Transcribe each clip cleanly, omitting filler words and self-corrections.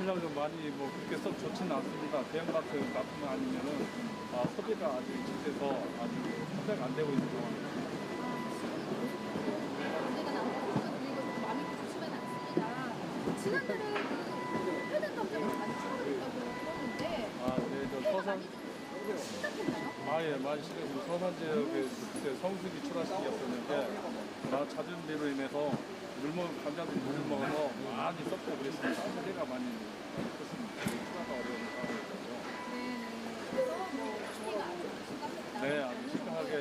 매출량이 좀 많이 뭐 그렇게 썩 좋지는 않습니다. 대형마트 같은 아니면은 소비가 아직 집에서 아직 섭외가 안 되고 있는 상황입니다. 문제가 나오고 마음이 조심하지 않습니다. 지난달에 그 혈당 감정을 많이 치러졌다고 들었는데 네, 저 서산 심각했나요? 예, 많이 심했습니다. 서산 지역에 그때 성수기 출하 시기였었는데 잦은 비로 인해서 감자들이 물을 먹어서 많이 썩고 그랬습니다. 소비가 많이 컸습니다. 출하가 어려운 상황이었죠. 그래서 뭐 피해가 아주 심각했다. 네, 아주 심각하게.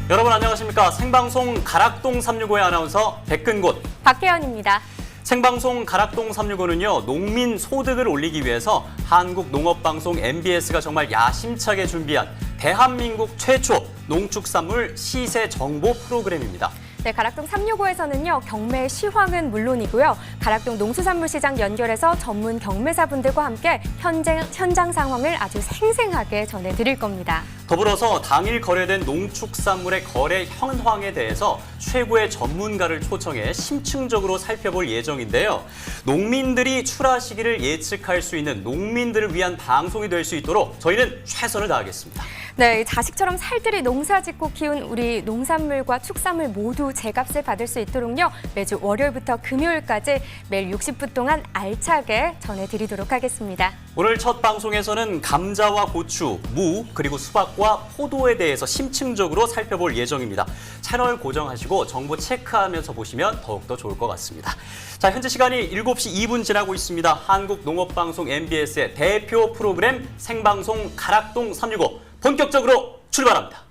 여러분 안녕하십니까. 생방송 가락동 365의 아나운서 백근곳 박혜연입니다. 생방송 가락동 365는요. 농민 소득을 올리기 위해서 한국농업방송 MBS가 정말 야심차게 준비한 대한민국 최초 농축산물 시세 정보 프로그램입니다. 네, 가락동 365에서는요. 경매 시황은 물론이고요. 가락동 농수산물시장 연결해서 전문 경매사분들과 함께 현장 상황을 아주 생생하게 전해드릴 겁니다. 더불어서 당일 거래된 농축산물의 거래 현황에 대해서 최고의 전문가를 초청해 심층적으로 살펴볼 예정인데요. 농민들이 출하 시기를 예측할 수 있는 농민들을 위한 방송이 될 수 있도록 저희는 최선을 다하겠습니다. 네, 자식처럼 살뜰히 농사짓고 키운 우리 농산물과 축산물 모두 제값을 받을 수 있도록요. 매주 월요일부터 금요일까지 매일 60분 동안 알차게 전해드리도록 하겠습니다. 오늘 첫 방송에서는 감자와 고추, 무, 그리고 수박과 포도에 대해서 심층적으로 살펴볼 예정입니다. 채널 고정하시고 정보 체크하면서 보시면 더욱더 좋을 것 같습니다. 자, 현재 시간이 7시 2분 지나고 있습니다. 한국농업방송 MBS의 대표 프로그램 생방송 가락동 365 본격적으로 출발합니다.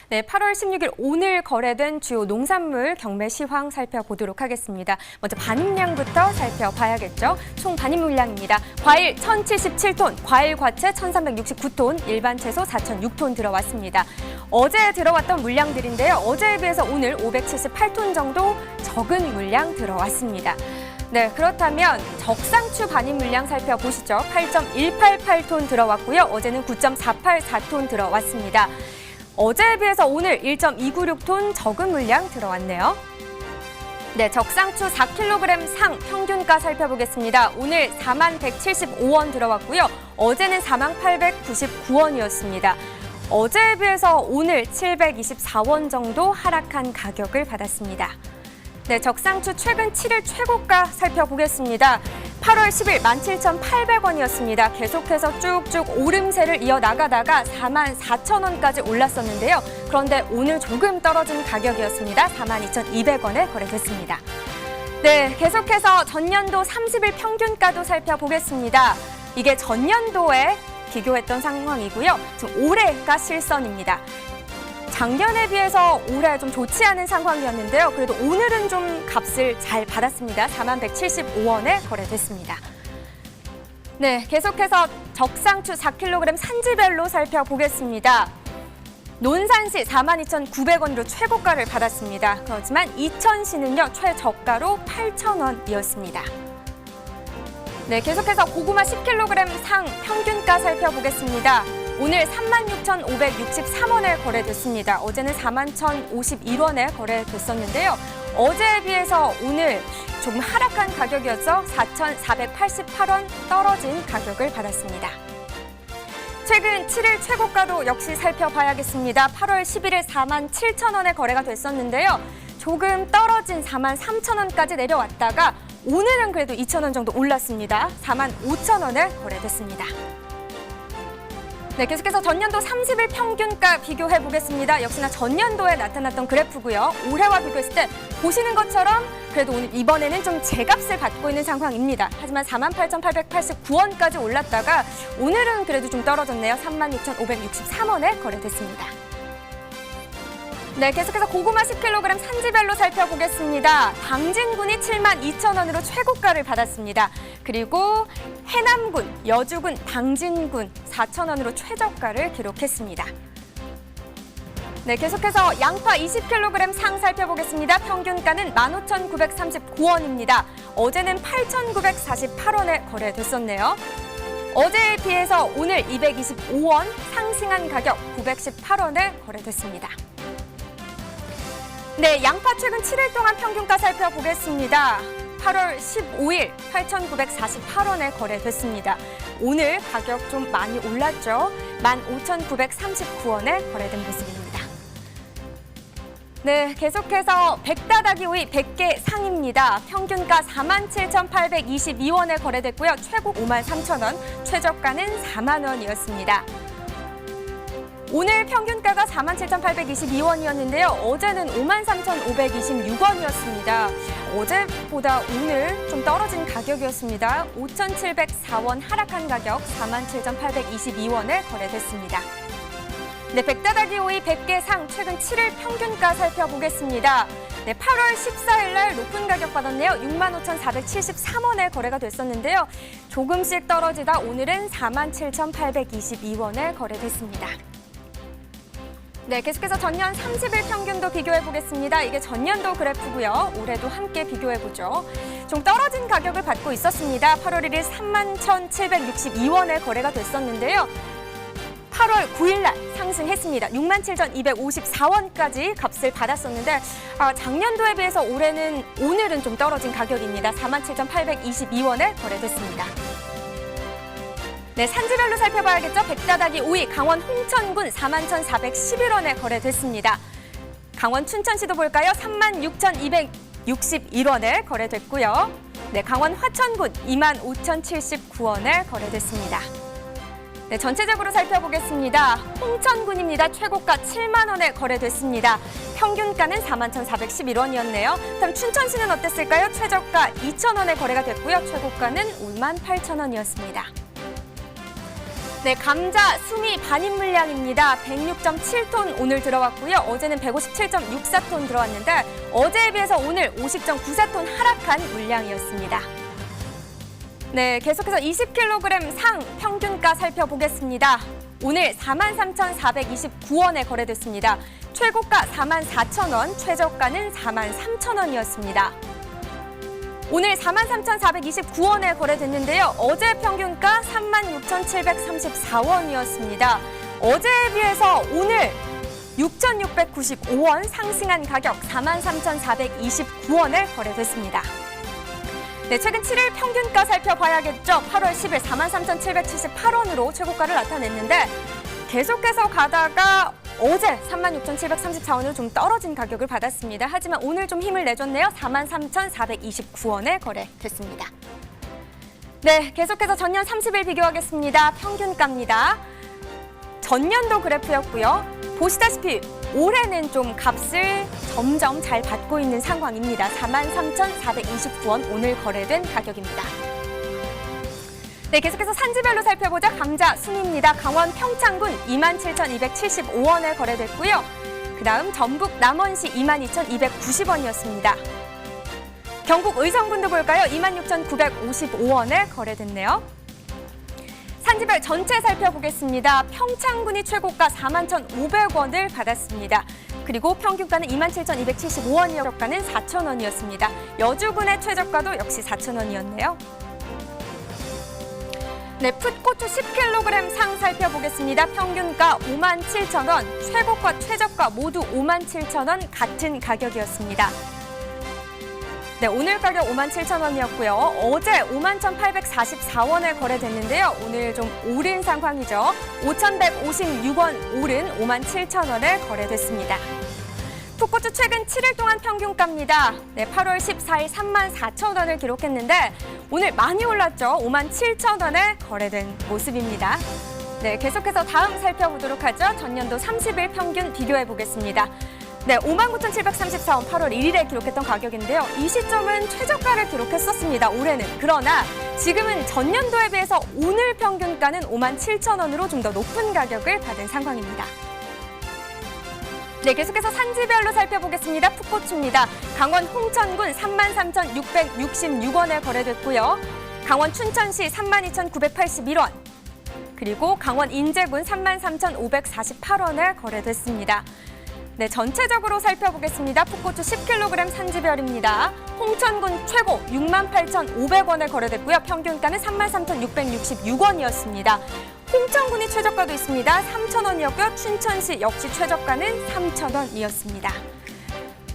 네, 8월 16일 오늘 거래된 주요 농산물 경매 시황 살펴보도록 하겠습니다. 먼저 반입량부터 살펴봐야겠죠. 총 반입 물량입니다. 과일 1,077톤, 과일 과채 1,369톤, 일반 채소 4,006톤 들어왔습니다. 어제 들어왔던 물량들인데요. 어제에 비해서 오늘 578톤 정도 적은 물량 들어왔습니다. 네, 그렇다면 적상추 반입 물량 살펴보시죠. 8.188톤 들어왔고요. 어제는 9.484톤 들어왔습니다. 어제에 비해서 오늘 1.296톤 적은 물량 들어왔네요. 네, 적상추 4kg 상 평균가 살펴보겠습니다. 오늘 4175원 들어왔고요. 어제는 4899원이었습니다. 어제에 비해서 오늘 724원 정도 하락한 가격을 받았습니다. 네, 적상추 최근 7일 최고가 살펴보겠습니다. 8월 10일 17,800원이었습니다. 계속해서 쭉쭉 오름세를 이어나가다가 44,000원까지 올랐었는데요. 그런데 오늘 조금 떨어진 가격이었습니다. 42,200원에 거래됐습니다. 네, 계속해서 전년도 30일 평균가도 살펴보겠습니다. 이게 전년도에 비교했던 상황이고요. 지금 올해가 실선입니다. 작년에 비해서 올해 좀 좋지 않은 상황이었는데요. 그래도 오늘은 좀 값을 잘 받았습니다. 4175원에 거래됐습니다. 네, 계속해서 적상추 4kg 산지별로 살펴보겠습니다. 논산시 42,900원으로 최고가를 받았습니다. 그렇지만 이천시는요, 최저가로 8,000원이었습니다. 네, 계속해서 고구마 10kg 상 평균가 살펴보겠습니다. 오늘 36,563원에 거래됐습니다. 어제는 41,051원에 거래됐었는데요. 어제에 비해서 오늘 조금 하락한 가격이어서 4,488원 떨어진 가격을 받았습니다. 최근 7일 최고가도 역시 살펴봐야겠습니다. 8월 11일 47,000원에 거래가 됐었는데요. 조금 떨어진 43,000원까지 내려왔다가 오늘은 그래도 2,000원 정도 올랐습니다. 45,000원에 거래됐습니다. 네, 계속해서 전년도 30일 평균가 비교해 보겠습니다. 역시나 전년도에 나타났던 그래프고요. 올해와 비교했을 때 보시는 것처럼 그래도 오늘 이번에는 좀 제값을 받고 있는 상황입니다. 하지만 48,889원까지 올랐다가 오늘은 그래도 좀 떨어졌네요. 36,563원에 거래됐습니다. 네, 계속해서 고구마 10kg 산지별로 살펴보겠습니다. 당진군이 72,000원으로 최고가를 받았습니다. 그리고 해남군, 여주군, 당진군 4,000원으로 최저가를 기록했습니다. 네, 계속해서 양파 20kg 상 살펴보겠습니다. 평균가는 15,939원입니다. 어제는 8,948원에 거래됐었네요. 어제에 비해서 오늘 225원 상승한 가격 918원에 거래됐습니다. 네, 양파 최근 7일 동안 평균가 살펴보겠습니다. 8월 15일 8,948원에 거래됐습니다. 오늘 가격 좀 많이 올랐죠. 15,939원에 거래된 모습입니다. 네, 계속해서 백다다기 오이 100개 상입니다. 평균가 47,822원에 거래됐고요. 최고 53,000원, 최저가는 4만원이었습니다. 오늘 평균가가 47,822원이었는데요. 어제는 53,526원이었습니다. 어제보다 오늘 좀 떨어진 가격이었습니다. 5,704원 하락한 가격 47,822원에 거래됐습니다. 네, 백다다기 오이 100개 상 최근 7일 평균가 살펴보겠습니다. 네, 8월 14일 날 높은 가격 받았네요. 65,473원에 거래가 됐었는데요. 조금씩 떨어지다 오늘은 47,822원에 거래됐습니다. 네, 계속해서 전년 30일 평균도 비교해 보겠습니다. 이게 전년도 그래프고요. 올해도 함께 비교해 보죠. 좀 떨어진 가격을 받고 있었습니다. 8월 1일 31,762원에 거래가 됐었는데요. 8월 9일 날 상승했습니다. 67,254원까지 값을 받았었는데 작년도에 비해서 오늘은 좀 떨어진 가격입니다. 47,822원에 거래됐습니다. 네, 산지별로 살펴봐야겠죠. 백다다기 오이 강원 홍천군 41,411원에 거래됐습니다. 강원 춘천시도 볼까요? 36,261원에 거래됐고요. 네, 강원 화천군 25,079원에 거래됐습니다. 네, 전체적으로 살펴보겠습니다. 홍천군입니다. 최고가 7만 원에 거래됐습니다. 평균가는 41,411원이었네요. 다음 춘천시는 어땠을까요? 최저가 2,000원에 거래가 됐고요. 최고가는 58,000원이었습니다. 네, 감자 수미 반입 물량입니다. 106.7톤 오늘 들어왔고요. 어제는 157.64톤 들어왔는데 어제에 비해서 오늘 50.94톤 하락한 물량이었습니다. 네, 계속해서 20kg 상 평균가 살펴보겠습니다. 오늘 43,429원에 거래됐습니다. 최고가 44,000원, 최저가는 43,000원이었습니다. 오늘 43,429원에 거래됐는데요. 어제 평균가 36,734원이었습니다. 어제에 비해서 오늘 6,695원 상승한 가격 43,429원에 거래됐습니다. 네, 최근 7일 평균가 살펴봐야겠죠. 8월 10일 43,778원으로 최고가를 나타냈는데 계속해서 가다가 어제 36,734원으로 좀 떨어진 가격을 받았습니다. 하지만 오늘 좀 힘을 내줬네요. 43,429원에 거래됐습니다. 네, 계속해서 전년 30일 비교하겠습니다. 평균가입니다. 전년도 그래프였고요. 보시다시피 올해는 좀 값을 점점 잘 받고 있는 상황입니다. 43,429원 오늘 거래된 가격입니다. 네, 계속해서 산지별로 살펴보자. 감자 순입니다. 강원 평창군 27,275원에 거래됐고요. 그다음 전북 남원시 22,290원이었습니다. 경북 의성군도 볼까요? 26,955원에 거래됐네요. 산지별 전체 살펴보겠습니다. 평창군이 최고가 41,500원을 받았습니다. 그리고 평균가는 27,275원이었고 저가는 4,000원이었습니다. 여주군의 최저가도 역시 4,000원이었네요. 네, 풋고추 10kg 상 살펴보겠습니다. 평균가 57,000원, 최고가, 최저가 모두 57,000원 같은 가격이었습니다. 네, 오늘 가격 57,000원이었고요. 어제 51,844원에 거래됐는데요. 오늘 좀 오른 상황이죠. 5,156원 오른 57,000원에 거래됐습니다. 풋고추 최근 7일 동안 평균가입니다. 네, 8월 14일 34,000원을 기록했는데 오늘 많이 올랐죠. 57,000원에 거래된 모습입니다. 네, 계속해서 다음 살펴보도록 하죠. 전년도 30일 평균 비교해 보겠습니다. 네, 59,734원 8월 1일에 기록했던 가격인데요. 이 시점은 최저가를 기록했었습니다. 올해는. 그러나 지금은 전년도에 비해서 오늘 평균가는 57,000원으로 좀 더 높은 가격을 받은 상황입니다. 네, 계속해서 산지별로 살펴보겠습니다. 풋고추입니다. 강원 홍천군 33,666원에 거래됐고요. 강원 춘천시 32,981원. 그리고 강원 인제군 33,548원에 거래됐습니다. 네, 전체적으로 살펴보겠습니다. 풋고추 10kg 산지별입니다. 홍천군 최고 68,500원에 거래됐고요. 평균가는 33,666원이었습니다. 홍천군이 최저가도 있습니다. 3,000원이었고요. 춘천시 역시 최저가는 3,000원이었습니다.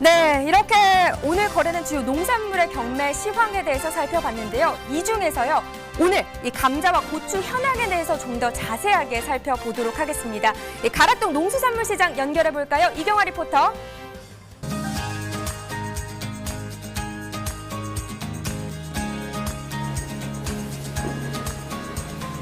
네, 이렇게 오늘 거래된 주요 농산물의 경매 시황에 대해서 살펴봤는데요. 이 중에서요, 오늘 이 감자와 고추 현황에 대해서 좀 더 자세하게 살펴보도록 하겠습니다. 이 가락동 농수산물시장 연결해 볼까요? 이경아 리포터.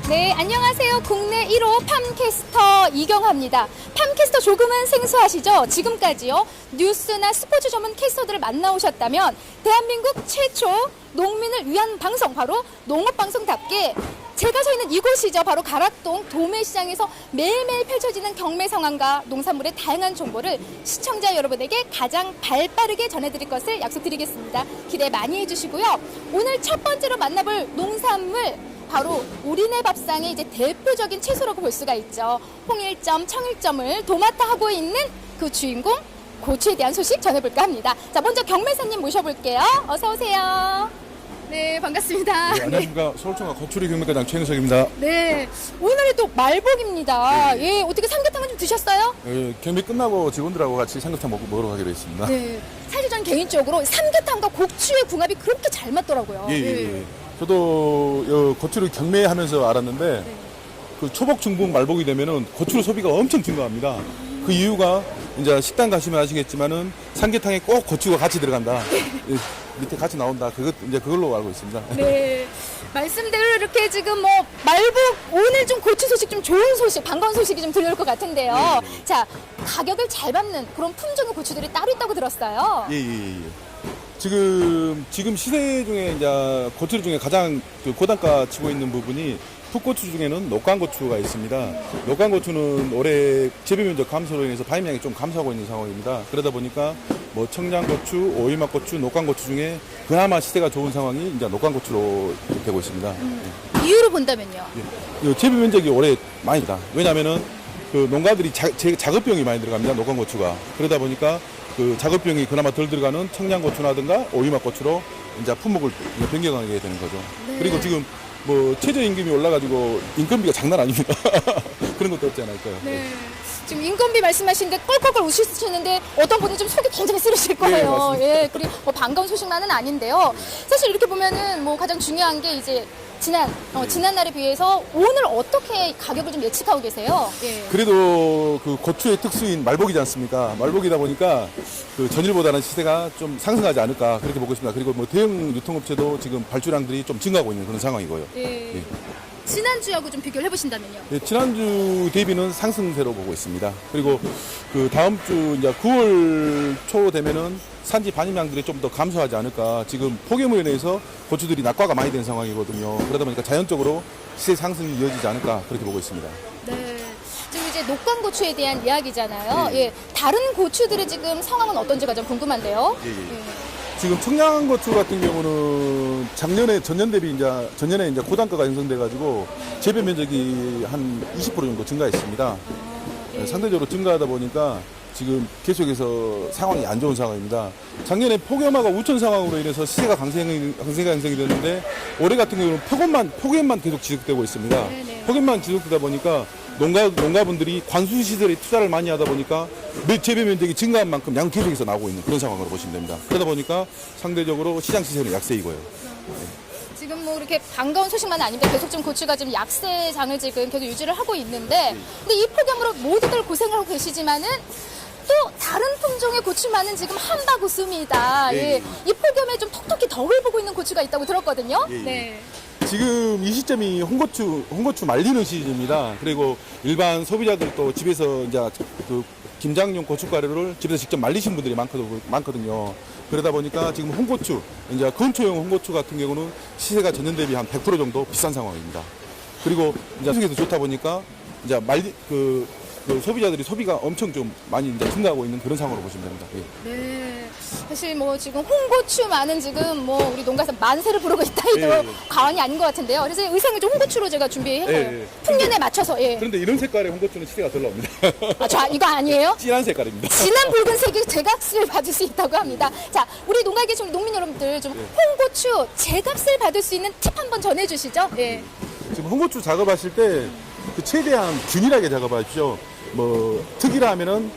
네, 안녕하세요. 국내 1호 팜캐스터 이경화입니다. 팜캐스터 조금은 생소하시죠? 지금까지요, 뉴스나 스포츠 전문 캐스터들을 만나오셨다면 대한민국 최초 농민을 위한 방송, 바로 농업방송답게 제가 서 있는 이곳이죠. 바로 가락동 도매시장에서 매일매일 펼쳐지는 경매 상황과 농산물의 다양한 정보를 시청자 여러분에게 가장 발빠르게 전해드릴 것을 약속드리겠습니다. 기대 많이 해주시고요. 오늘 첫 번째로 만나볼 농산물, 바로 우리네 밥상의 이제 대표적인 채소라고 볼 수가 있죠. 홍일점, 청일점을 도맡아 하고 있는 그 주인공 고추에 대한 소식 전해볼까 합니다. 자, 먼저 경매사님 모셔볼게요. 어서 오세요. 네, 반갑습니다. 네, 안녕하십니까. 서울청과 고추리 경매과장 최영석입니다. 네, 오늘이 또 말복입니다. 예, 어떻게 삼계탕은 좀 드셨어요? 경매 끝나고 직원들하고 같이 삼계탕 먹으러 가기로 했습니다. 네, 사실 전 개인적으로 삼계탕과 고추의 궁합이 그렇게 잘 맞더라고요. 예. 저도 고추를 경매하면서 알았는데 그 초복, 중복, 말복이 되면은 고추 소비가 엄청 증가합니다. 그 이유가 이제 식당 가시면 아시겠지만은 삼계탕에 꼭 고추가 같이 들어간다. 예, 밑에 같이 나온다. 그걸로 알고 있습니다. 네, 말씀대로 이렇게 지금 뭐 말복, 오늘 좀 고추 소식, 좀 좋은 소식, 반가운 소식이 좀 들려올 것 같은데요. 자, 가격을 잘 받는 그런 품종의 고추들이 따로 있다고 들었어요. 예. 지금 시세 중에 이제 고추 중에 가장 그 고단가 치고 있는 부분이 풋고추 중에는 녹간고추가 있습니다. 녹간고추는 올해 재배 면적 감소로 인해서 발매량이 좀 감소하고 있는 상황입니다. 그러다 보니까 뭐 청양고추, 오이막고추, 녹간고추 중에 그나마 시세가 좋은 상황이 이제 녹간고추로 되고 있습니다. 이유로 본다면요? 이 재배 면적이 올해 많이 다. 왜냐하면은 그 농가들이 작업비용이 많이 들어갑니다. 녹간고추가. 그러다 보니까 그 작업비용이 그나마 덜 들어가는 청양고추라든가 오이막고추로 이제 품목을 변경하게 되는 거죠. 네. 그리고 지금 뭐 최저임금이 올라가지고 인건비가 장난 아닙니다. 그런 것도 없지 않을까요? 네. 지금 인건비 말씀하시는데 껄껄껄 웃으시는데 어떤 분은 좀 속이 굉장히 쓰러질 거예요. 맞습니다. 예, 그리고 뭐 반가운 소식만은 아닌데요. 사실 이렇게 보면은 뭐 가장 중요한 게 이제 지난 날에 비해서 오늘 어떻게 가격을 좀 예측하고 계세요? 예. 그래도 그 고추의 특수인 말복이지 않습니까? 말복이다 보니까 그 전일보다는 시세가 좀 상승하지 않을까 그렇게 보고 있습니다. 그리고 뭐 대형 유통업체도 지금 발주량들이 좀 증가하고 있는 그런 상황이고요. 예. 예. 지난주하고 좀 비교를 해보신다면요? 예, 지난주 대비는 상승세로 보고 있습니다. 그리고 그 다음 주 이제 9월 초 되면은 산지 반입량들이 좀 더 감소하지 않을까. 지금 폭염으로 인해서 고추들이 낙과가 많이 된 상황이거든요. 그러다 보니까 자연적으로 시세 상승이 이어지지 않을까 그렇게 보고 있습니다. 네. 지금 이제 녹간고추에 대한 이야기잖아요. 네. 예. 다른 고추들의 지금 상황은 어떤지가 좀 궁금한데요. 예. 지금 청양고추 같은 경우는 전년 대비 전년에 이제 고단가가 형성돼가지고 재배 면적이 한 20% 정도 증가했습니다. 상대적으로 증가하다 보니까 지금 계속해서 상황이 안 좋은 상황입니다. 작년에 폭염화가 우천 상황으로 인해서 시세가 강세가 형성이 됐는데 올해 같은 경우는 폭염만 계속 지속되고 있습니다. 네네. 폭염만 지속되다 보니까 농가분들이 관수 시설에 투자를 많이 하다 보니까 재배 면적이 증가한 만큼 양 계속해서 나오고 있는 그런 상황으로 보시면 됩니다. 그러다 보니까 상대적으로 시장 시세는 약세이고요. 지금 뭐 이렇게 반가운 소식만 아닌데 계속 좀 고추가 좀 약세장을 지금 계속 유지를 하고 있는데 근데 이 폭염으로 모두들 고생을 하고 계시지만은 또 다른 품종의 고추만은 지금 한바구음이다. 예. 이 폭염에 좀 톡톡히 덕을 보고 있는 고추가 있다고 들었거든요. 예, 예. 네. 지금 이 시점이 홍고추 말리는 시즌입니다. 그리고 일반 소비자들도 집에서 이제 그 김장용 고춧가루를 집에서 직접 말리신 분들이 많거든요. 그러다 보니까 지금 홍고추, 이제 건초용 홍고추 같은 경우는 시세가 전년 대비 한 100% 정도 비싼 상황입니다. 그리고 이제 수익에서 좋다 보니까 이제 그 소비자들이 소비가 엄청 좀 많이 이제 증가하고 있는 그런 상황으로 보시면 됩니다. 예. 네. 사실 뭐 지금 홍고추만은 지금 뭐 우리 농가에서 만세를 부르고 있다 해도 예, 예. 과언이 아닌 것 같은데요. 그래서 의상을 좀 홍고추로 제가 준비했어요. 예, 예. 풍년에 맞춰서. 예. 그런데 이런 색깔의 홍고추는 시세가 덜 나옵니다. 아, 저 이거 아니에요? 진한 색깔입니다. 진한 붉은색이 제값을 받을 수 있다고 합니다. 자, 우리 농가에 계신 농민 여러분들 좀 홍고추 제값을 받을 수 있는 팁 한번 전해주시죠. 예. 지금 홍고추 작업하실 때 그 최대한 균일하게 작업하십시오. 뭐 특이라 하면은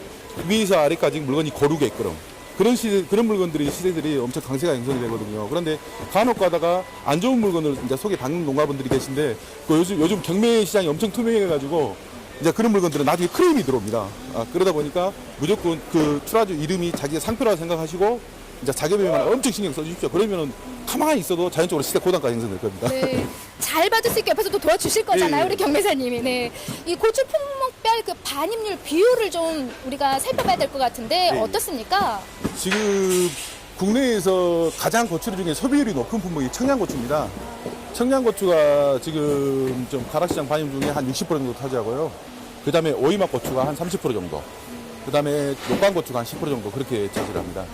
위에서 아래까지 물건이 고르게끔 그런 물건들이 시세들이 엄청 강세가 형성이 되거든요. 그런데 간혹 가다가 안 좋은 물건을 이제 속에 담는 농가분들이 계신데 그 요즘 경매 시장이 엄청 투명해가지고 이제 그런 물건들은 나중에 크레임이 들어옵니다. 그러다 보니까 무조건 그 출하주 이름이 자기의 상표라고 생각하시고 이제 자격에만 엄청 신경 써주십시오. 그러면은 가만히 있어도 자연적으로 시세 고단가 형성될 겁니다. 네. 잘 받을 수 있게 옆에서 또 도와주실 거잖아요, 예, 예. 우리 경매사님이. 네. 이 고추 품목별 그 반입률 비율을 좀 우리가 살펴봐야 될 것 같은데 예, 예. 어떻습니까? 지금 국내에서 가장 고추 중에 소비율이 높은 품목이 청양고추입니다. 청양고추가 지금 좀 가락시장 반입 중에 한 60% 정도 차지하고요. 그 다음에 오이맛 고추가 한 30% 정도. 그 다음에 녹방고추가 한 10% 정도 그렇게 차지를 합니다.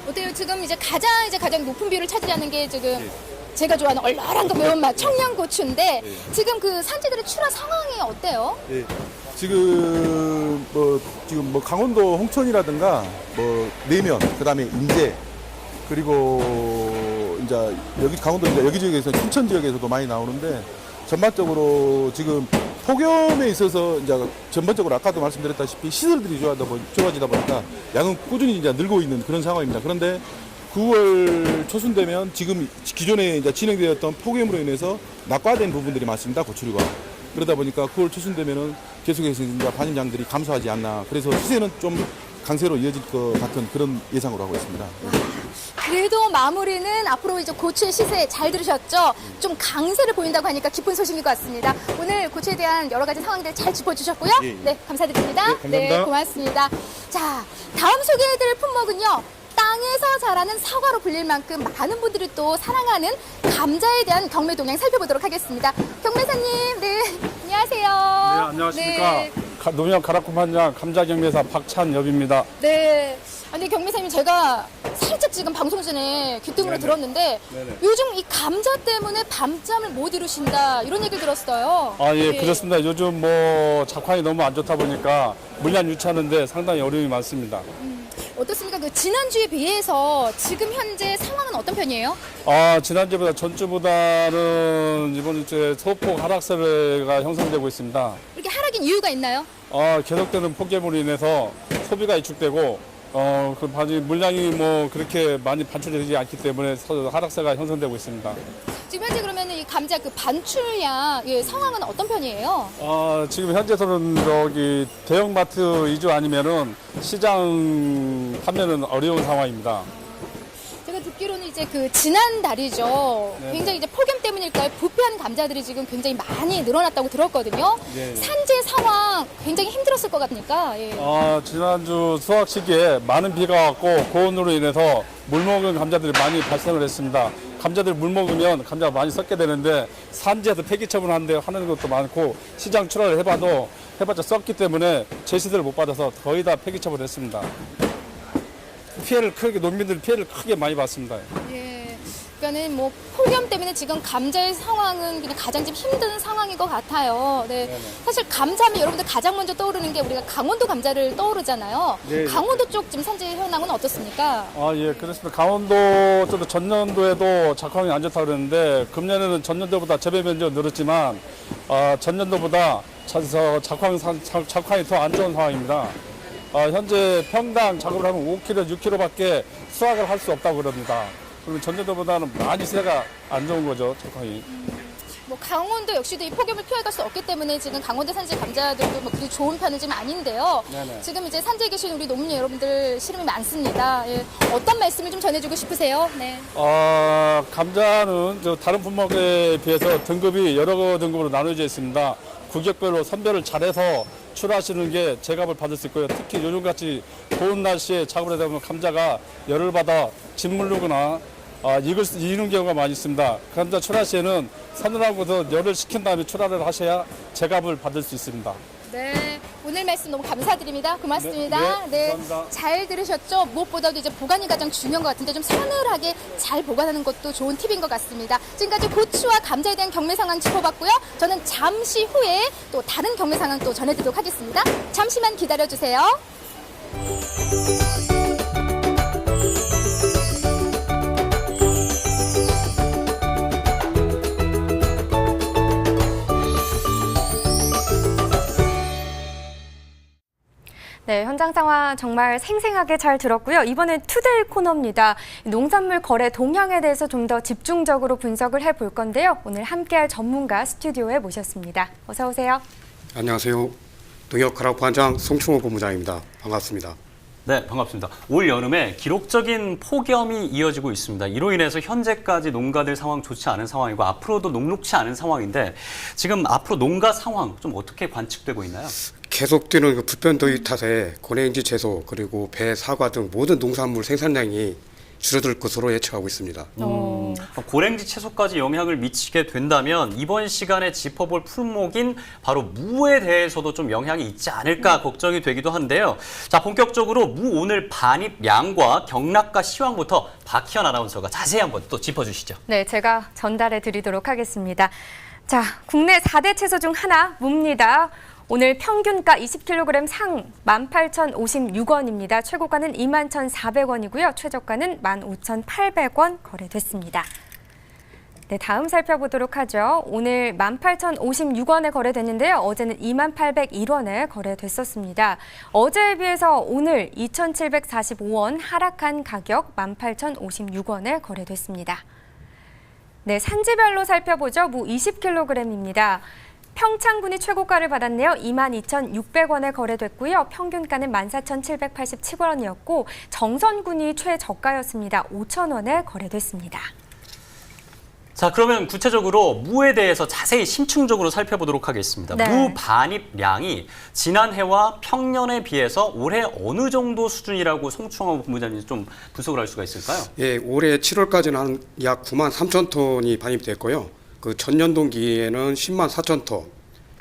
어때요? 지금 이제 가장 높은 비율을 차지하는 게 지금 제가 좋아하는 얼얼한 그 매운맛 청양고추인데 지금 그 산지들의 출하 상황이 어때요? 예. 지금 뭐 강원도 홍천이라든가 뭐 내면, 그 다음에 인제, 그리고 이제 여기 강원도 이제 여기저기에서 춘천 지역에서도 많이 나오는데 전반적으로 지금 폭염에 있어서 이제 전반적으로 아까도 말씀드렸다시피 시설들이 좋아지다 보니까 양은 꾸준히 이제 늘고 있는 그런 상황입니다. 그런데 9월 초순 되면 지금 기존에 이제 진행되었던 폭염으로 인해서 낙과된 부분들이 많습니다. 고추류가. 그러다 보니까 9월 초순 되면은 계속해서 이제 반입량들이 감소하지 않나. 그래서 시세는 좀 강세로 이어질 것 같은 그런 예상으로 하고 있습니다. 그래도 마무리는 앞으로 이제 고추의 시세 잘 들으셨죠? 좀 강세를 보인다고 하니까 기쁜 소식인 것 같습니다. 오늘 고추에 대한 여러 가지 상황들 잘 짚어주셨고요. 예, 예. 네, 감사드립니다. 네, 감사합니다. 고맙습니다. 자, 다음 소개해드릴 품목은요. 땅에서 자라는 사과로 불릴 만큼 많은 분들이 또 사랑하는 감자에 대한 경매 동향 살펴보도록 하겠습니다. 경매사님, 네, 안녕하세요. 네, 안녕하십니까. 네. 노년 가락구판장 감자경매사 박찬엽입니다. 네. 아니 경매사님 제가 살짝 지금 방송 전에 귀등으로 네네. 들었는데 네네. 요즘 이 감자 때문에 밤잠을 못 이루신다 이런 얘기를 들었어요. 아, 예, 네. 그렇습니다. 요즘 뭐 작황이 너무 안 좋다 보니까 물량 유치하는데 상당히 어려움이 많습니다. 어떻습니까? 그 지난주에 비해서 지금 현재 상황은 어떤 편이에요? 아, 지난주보다 전주보다는 이번 주에 소폭 하락세가 형성되고 있습니다. 이렇게 하락인 이유가 있나요? 계속되는 폭염으로 인해서 소비가 위축되고 그 물량이 뭐 그렇게 많이 반출되지 않기 때문에 하락세가 형성되고 있습니다. 지금 현재 그러면 이 감자 그 반출량 상황은 어떤 편이에요? 지금 현재서는 저기 대형마트 위주 아니면은 시장 판매는 어려운 상황입니다. 제가 듣기로는 이제 그 지난달이죠. 네. 굉장히 이제 폭염 때문일까요? 부패한 감자들이 지금 굉장히 많이 늘어났다고 들었거든요. 네. 산재 상황 굉장히 힘들었을 것 같으니까. 예. 지난주 수확 시기에 많은 비가 왔고 고온으로 인해서 물먹은 감자들이 많이 발생을 했습니다. 감자들 물 먹으면 감자가 많이 썩게 되는데 산지에서 폐기 처분하는 것도 많고 시장 출하를 해봤자 썩기 때문에 제시들을 못 받아서 거의 다 폐기 처분했습니다. 농민들 피해를 크게 많이 봤습니다. 예. 그러니까 보면은 뭐 폭염 때문에 지금 감자의 상황은 그냥 가장 좀 힘든 상황인 것 같아요. 네. 사실 감자면 여러분들 가장 먼저 떠오르는 게 우리가 강원도 감자를 떠오르잖아요. 네. 강원도 쪽 지금 산지 현황은 어떻습니까? 아, 예, 그렇습니다. 강원도 저도 전년도에도 작황이 안 좋다고 그랬는데 금년에는 전년도보다 재배 면적은 늘었지만 전년도보다 작황이 더 안 좋은 상황입니다. 현재 평당 작업을 하면 5kg, 6kg밖에 수확을 할 수 없다고 그럽니다. 그러면 전년도보다는 많이 세가 안 좋은 거죠, 작황이. 뭐 강원도 역시도 이 폭염을 피해갈 수 없기 때문에 지금 강원도 산지 감자들도 뭐 그리 좋은 편은 지금 아닌데요. 네네. 지금 이제 산지에 계신 우리 농민 여러분들 시름이 많습니다. 예. 어떤 말씀을 좀 전해주고 싶으세요? 네. 감자는 다른 품목에 비해서 등급이 여러 등급으로 나눠져 있습니다. 구격별로 선별을 잘해서 출하하시는 게 제값을 받을 수 있고요. 특히 요즘같이 더운 날씨에 작업을 하다 보면 감자가 열을 받아 짓물르거나 익는 경우가 많이 있습니다. 감자 출하 시에는 서늘하고도 열을 식힌 다음에 출하를 하셔야 제값을 받을 수 있습니다. 네. 오늘 말씀 너무 감사드립니다. 고맙습니다. 네, 감사합니다. 잘 들으셨죠? 무엇보다도 이제 보관이 가장 중요한 것 같은데 좀 서늘하게 잘 보관하는 것도 좋은 팁인 것 같습니다. 지금까지 고추와 감자에 대한 경매 상황 짚어봤고요. 저는 잠시 후에 또 다른 경매 상황 또 전해드리도록 하겠습니다. 잠시만 기다려주세요. 네, 현장 상황 정말 생생하게 잘 들었고요. 이번엔 투데이 코너입니다. 농산물 거래 동향에 대해서 좀 더 집중적으로 분석을 해볼 건데요. 오늘 함께할 전문가 스튜디오에 모셨습니다. 어서 오세요. 안녕하세요. 농협가락부반장 송충호 본부장입니다. 반갑습니다. 네, 반갑습니다. 올 여름에 기록적인 폭염이 이어지고 있습니다. 이로 인해서 현재까지 농가들 상황 좋지 않은 상황이고 앞으로도 녹록치 않은 상황인데 지금 앞으로 농가 상황 좀 어떻게 관측되고 있나요? 계속되는 그 불변 더위 탓에 고랭지 채소 그리고 배, 사과 등 모든 농산물 생산량이 줄어들 것으로 예측하고 있습니다. 고랭지 채소까지 영향을 미치게 된다면 이번 시간에 짚어볼 품목인 바로 무에 대해서도 좀 영향이 있지 않을까 걱정이 되기도 한데요. 자, 본격적으로 무 오늘 반입량과 경락과 시황부터 박희연 아나운서가 자세히 한번 또 짚어주시죠. 네, 제가 전달해 드리도록 하겠습니다. 자, 국내 4대 채소 중 하나 무입니다. 오늘 평균가 20kg 상 18,056원입니다. 최고가는 21,400원이고요. 최저가는 15,800원 거래됐습니다. 네, 다음 살펴보도록 하죠. 오늘 18,056원에 거래됐는데요. 어제는 28,101원에 거래됐었습니다. 어제에 비해서 오늘 2,745원 하락한 가격 18,056원에 거래됐습니다. 네, 산지별로 살펴보죠. 무 20kg입니다. 평창군이 최고가를 받았네요. 22,600원에 거래됐고요. 평균가는 14,787원이었고 정선군이 최저가였습니다. 5,000원에 거래됐습니다. 자, 그러면 구체적으로 무에 대해서 자세히 심층적으로 살펴보도록 하겠습니다. 네. 무 반입량이 지난해와 평년에 비해서 올해 어느 정도 수준이라고 송충호 본부장님 좀 분석을 할 수가 있을까요? 예, 올해 7월까지는 한 약 9만 3천 톤이 반입됐고요. 그 전년 동기에는 10만 4천 톤.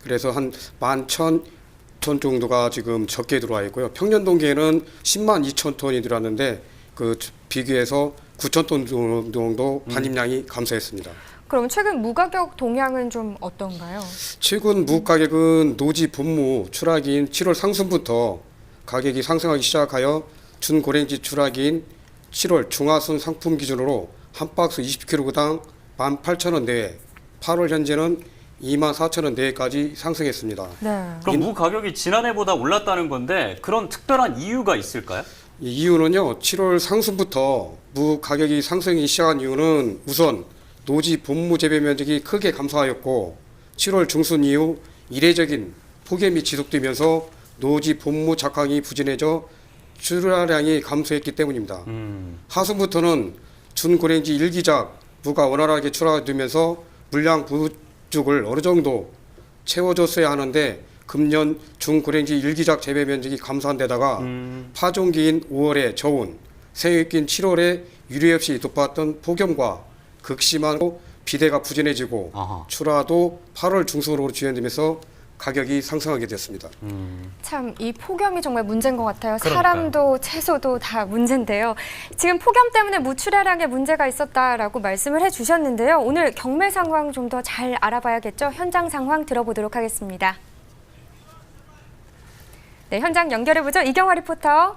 그래서 한 11,000톤 정도가 지금 적게 들어와 있고요. 평년 동기에는 10만 2천 톤이 들어왔는데 그 비교해서 9천 톤 정도 반입량이 감소했습니다. 그럼 최근 무 가격 동향은 좀 어떤가요? 최근 무 가격은 노지 본무 출하기인 7월 상순부터 가격이 상승하기 시작하여 준고랭지 출하기인 7월 중하순 상품 기준으로 한 박스 20kg당 18,000원 내외, 8월 현재는 24,000원 내외까지 상승했습니다. 네. 그럼 무 가격이 지난해보다 올랐다는 건데 그런 특별한 이유가 있을까요? 이 이유는요, 7월 상순부터 무 가격이 상승이 시작한 이유는 우선 노지 본무 재배 면적이 크게 감소하였고 7월 중순 이후 이례적인 폭염이 지속되면서 노지 본무 작황이 부진해져 출하량이 감소했기 때문입니다. 하순부터는 준고랭지 일기작 무가 원활하게 출하되면서 물량 부족을 어느 정도 채워줬어야 하는데 금년 중고랭지 일기작 재배 면적이 감소한 데다가 파종기인 5월에 저온, 생육기인 7월에 유례 없이 돋봤던 폭염과 극심한 비대가 부진해지고 아하. 출하도 8월 중순으로 지연되면서 가격이 상승하게 됐습니다. 참 이 폭염이 정말 문제인 것 같아요. 그러니까요. 사람도 채소도 다 문제인데요. 지금 폭염 때문에 무 출하량에 문제가 있었다라고 말씀을 해주셨는데요. 오늘 경매 상황 좀 더 잘 알아봐야겠죠. 현장 상황 들어보도록 하겠습니다. 네, 현장 연결해보죠. 이경화 리포터.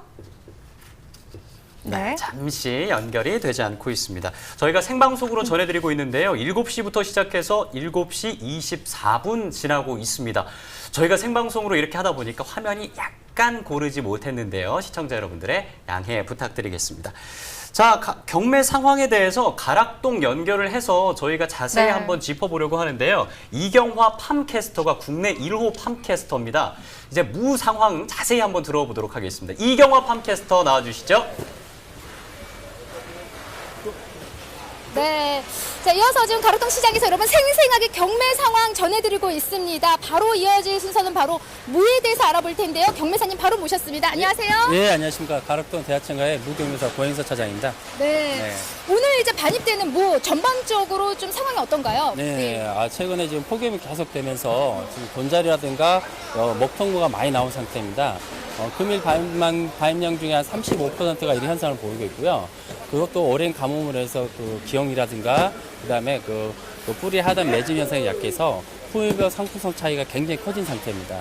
네, 잠시 연결이 되지 않고 있습니다. 저희가 생방송으로 전해드리고 있는데요. 7시부터 시작해서 7시 24분 지나고 있습니다. 저희가 생방송으로 이렇게 하다 보니까 화면이 약간 고르지 못했는데요. 시청자 여러분들의 양해 부탁드리겠습니다. 자, 경매 상황에 대해서 가락동 연결을 해서 저희가 자세히 네. 한번 짚어보려고 하는데요. 이경화 팜캐스터가 국내 1호 팜캐스터입니다. 이제 무 상황 자세히 한번 들어보도록 하겠습니다. 이경화 팜캐스터 나와주시죠. 네. 자, 이어서 지금 가락동 시장에서 여러분 생생하게 경매 상황 전해드리고 있습니다. 바로 이어질 순서는 바로 무에 대해서 알아볼 텐데요. 경매사님 바로 모셨습니다. 안녕하세요. 네, 안녕하십니까. 가락동 대하청가의 무경매사 고행서 차장입니다. 네. 오늘 이제 반입되는 무 전반적으로 좀 상황이 어떤가요? 네, 최근에 지금 폭염이 계속되면서 지금 곤자리라든가 먹통무가 많이 나온 상태입니다. 금일 반입량 중에 한 35%가 이런 현상을 보이고 있고요. 그것도 오랜 가뭄을 해서 그 기형이라든가 그다음에 그 뿌리 하단 매짐 현상이 약해서 품위별 상품성 차이가 굉장히 커진 상태입니다.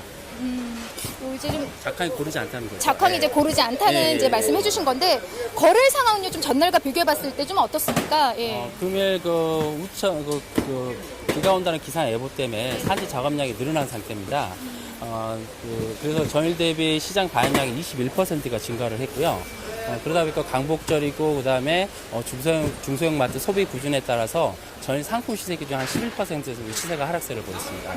이제 좀 작황이 고르지 않다는 거죠. 작황이 이제 고르지 않다는 예, 이제 예, 말씀해 주신 건데 거래 상황은요 좀 전날과 비교해 봤을 때 좀 어떻습니까? 예. 금일 비가 온다는 기상 예보 때문에 산지 작업량이 늘어난 상태입니다. 그래서 전일 대비 시장 반입량이 21%가 증가를 했고요. 그러다 보니까 광복절이고 그다음에 중소형 마트 소비 구준에 따라서 전일 상품 시세 기준 한 11% 정도 시세가 하락세를 보였습니다.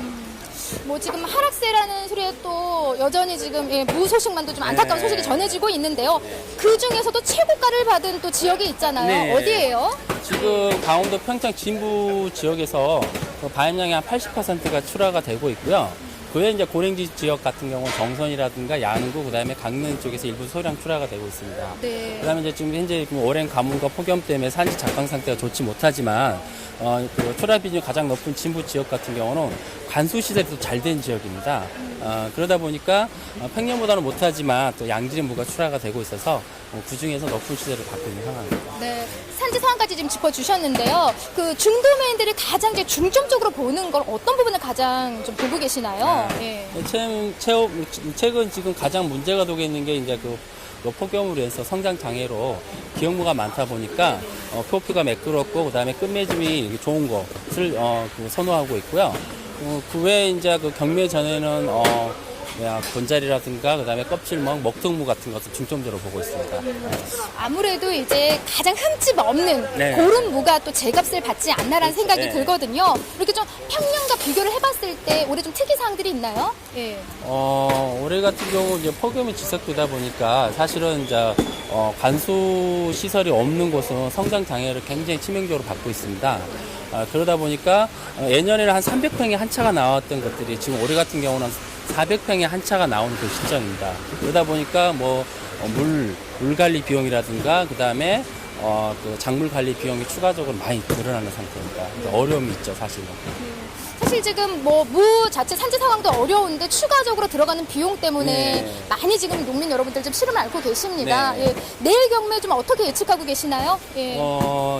뭐 지금 하락세라는 소리에 또 여전히 지금 무 소식만도 좀 안타까운 네. 소식이 전해지고 있는데요. 그 중에서도 최고가를 받은 또 지역이 있잖아요. 네. 어디예요? 지금 강원도 평창 진부 지역에서 반입량이 한 80%가 출하가 되고 있고요. 그 외에 이제 고랭지 지역 같은 경우는 정선이라든가 양구, 그다음에 강릉 쪽에서 일부 소량 출하가 되고 있습니다. 네. 그다음에 이제 지금 현재 오랜 가뭄과 폭염 때문에 산지 작황 상태가 좋지 못하지만 그 출하 비중이 가장 높은 진부 지역 같은 경우는 관수 시설이 또 잘 된 지역입니다. 그러다 보니까 평년보다는 못하지만 또 양질의 무가 출하가 되고 있어서 그 중에서 높은 시세를 받고 있는 상황입니다. 네. 산지 상황까지 지금 짚어주셨는데요. 그 중도매인들이 가장 이제 중점적으로 보는 걸 어떤 부분을 가장 좀 보고 계시나요? 예. 최근 지금 가장 문제가 되고 있는 게 이제 그 폭염으로 해서 성장 장애로 기형무가 많다 보니까 표피가 매끄럽고 그다음에 끝맺음이 좋은 것을 선호하고 있고요. 그 외에 이제 그 경매 전에는 곤자리라든가 그다음에 껍질먹, 먹통무 같은 것을 중점적으로 보고 있습니다. 아무래도 이제 가장 흠집 없는 네. 그런 무가 또 제값을 받지 않나라는 생각이 네. 들거든요. 이렇게 좀 평년과 비교를 해봤을 때 올해 좀 특이사항들이 있나요? 예. 올해 같은 경우 이제 폭염이 지속되다 보니까 사실은 이제 관수 시설이 없는 곳은 성장 장애를 굉장히 치명적으로 받고 있습니다. 그러다 보니까 예년에는 한 300평에 한 차가 나왔던 것들이 지금 올해 같은 경우는 400평에 한 차가 나오는 그 시점입니다. 그러다 보니까 물 관리 비용이라든가 그다음에 그 작물 관리 비용이 추가적으로 많이 늘어나는 상태입니다. 그러니까 어려움이 있죠, 사실은. 사실 지금 뭐 무 자체 산지 상황도 어려운데 추가적으로 들어가는 비용 때문에 네. 많이 지금 농민 여러분들 좀 실험을 앓고 계십니다. 네. 예. 내일 경매 좀 어떻게 예측하고 계시나요? 예.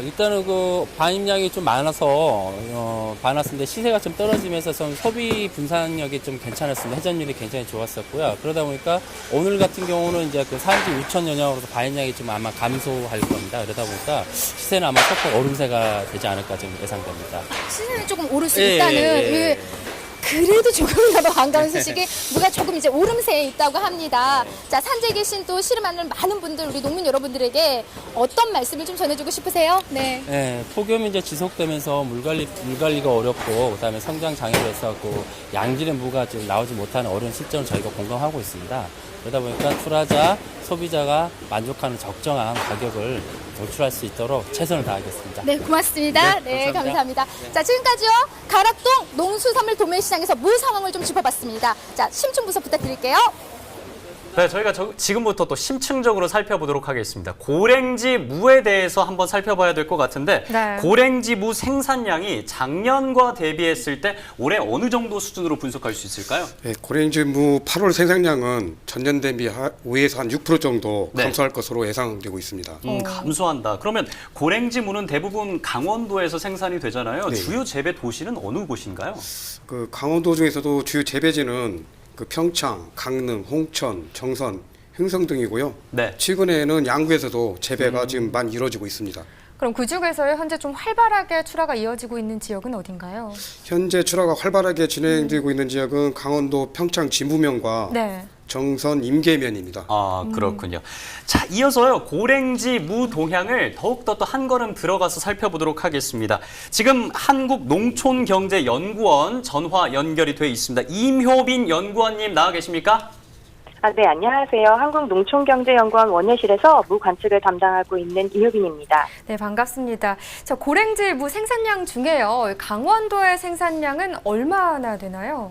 일단은 그 반입량이 좀 많았는데 시세가 좀 떨어지면서 좀 소비 분산력이 좀 괜찮았습니다. 회전율이 굉장히 좋았었고요. 그러다 보니까 오늘 같은 경우는 이제 그 산지 6천 여량으로서 반입량이 좀 아마 감소할 겁니다. 그러다 보니까 시세는 아마 소폭 오름세가 되지 않을까 지금 예상됩니다. 시세는 조금 오를 수 예, 있다는. 예. 예. 그래도 조금이라도 반가운 소식이 무가 조금 이제 오름세에 있다고 합니다. 자, 산지에 계신 또 실험하는 많은 분들, 우리 농민 여러분들에게 어떤 말씀을 좀 전해주고 싶으세요? 네. 네, 폭염이 이제 지속되면서 물 관리가 어렵고 그다음에 성장 장애로 해서 그 양질의 무가 지금 나오지 못하는 어려운 실정을 저희가 공감하고 있습니다. 그러다 보니까 출하자, 소비자가 만족하는 적정한 가격을 도출할 수 있도록 최선을 다하겠습니다. 네, 고맙습니다. 네, 네, 감사합니다. 감사합니다. 자, 지금까지요. 가락동 농수산물 도매시장에서 무 상황을 좀 짚어봤습니다. 자, 심층 분석 부탁드릴게요. 네, 저희가 지금부터 또 심층적으로 살펴보도록 하겠습니다. 고랭지 무에 대해서 한번 살펴봐야 될 것 같은데 네. 고랭지 무 생산량이 작년과 대비했을 때 올해 어느 정도 수준으로 분석할 수 있을까요? 네, 고랭지 무 8월 생산량은 전년 대비 5에서 한 6% 정도 네. 감소할 것으로 예상되고 있습니다. 감소한다. 그러면 고랭지 무는 대부분 강원도에서 생산이 되잖아요. 네. 주요 재배 도시는 어느 곳인가요? 그 강원도 중에서도 주요 재배지는 그 평창, 강릉, 홍천, 정선, 흥성 등이고요. 네. 최근에는 양구에서도 재배가 지금 많이 이루어지고 있습니다. 그럼 그중에서 현재 좀 활발하게 출하가 이어지고 있는 지역은 어딘가요? 현재 출하가 활발하게 진행되고 있는 지역은 강원도 평창 진부면과 네. 정선 임계면입니다. 아, 그렇군요. 자, 이어서요. 고랭지 무 동향을 더욱더 또 한 걸음 들어가서 살펴보도록 하겠습니다. 지금 한국농촌경제연구원 전화 연결이 돼 있습니다. 임효빈 연구원님 나와 계십니까? 네, 안녕하세요. 한국농촌경제연구원 원예실에서 무 관측을 담당하고 있는 임효빈입니다. 네, 반갑습니다. 저 고랭지 무 생산량 중에요. 강원도의 생산량은 얼마나 되나요?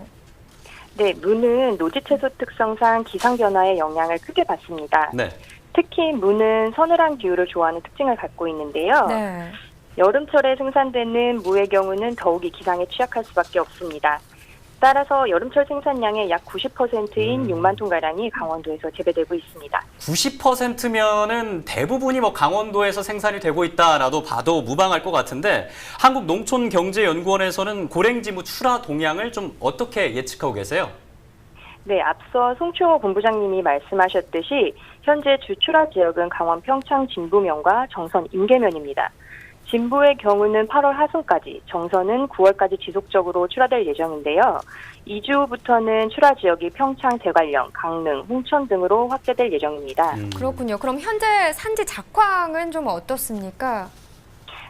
네, 무는 노지채소 특성상 기상변화의 영향을 크게 받습니다. 네. 특히 무는 서늘한 기후를 좋아하는 특징을 갖고 있는데요. 네. 여름철에 생산되는 무의 경우는 더욱이 기상에 취약할 수밖에 없습니다. 따라서 여름철 생산량의 약 90%인 6만 톤가량이 강원도에서 재배되고 있습니다. 90%면은 대부분이 뭐 강원도에서 생산이 되고 있다라도 봐도 무방할 것 같은데 한국농촌경제연구원에서는 고랭지무 출하 동향을 좀 어떻게 예측하고 계세요? 네, 앞서 송충호 본부장님이 말씀하셨듯이 현재 주 출하 지역은 강원 평창 진부면과 정선 임계면입니다. 진부의 경우는 8월 하순까지, 정선은 9월까지 지속적으로 출하될 예정인데요. 2주 후부터는 출하 지역이 평창, 대관령, 강릉, 홍천 등으로 확대될 예정입니다. 그렇군요. 그럼 현재 산지 작황은 좀 어떻습니까?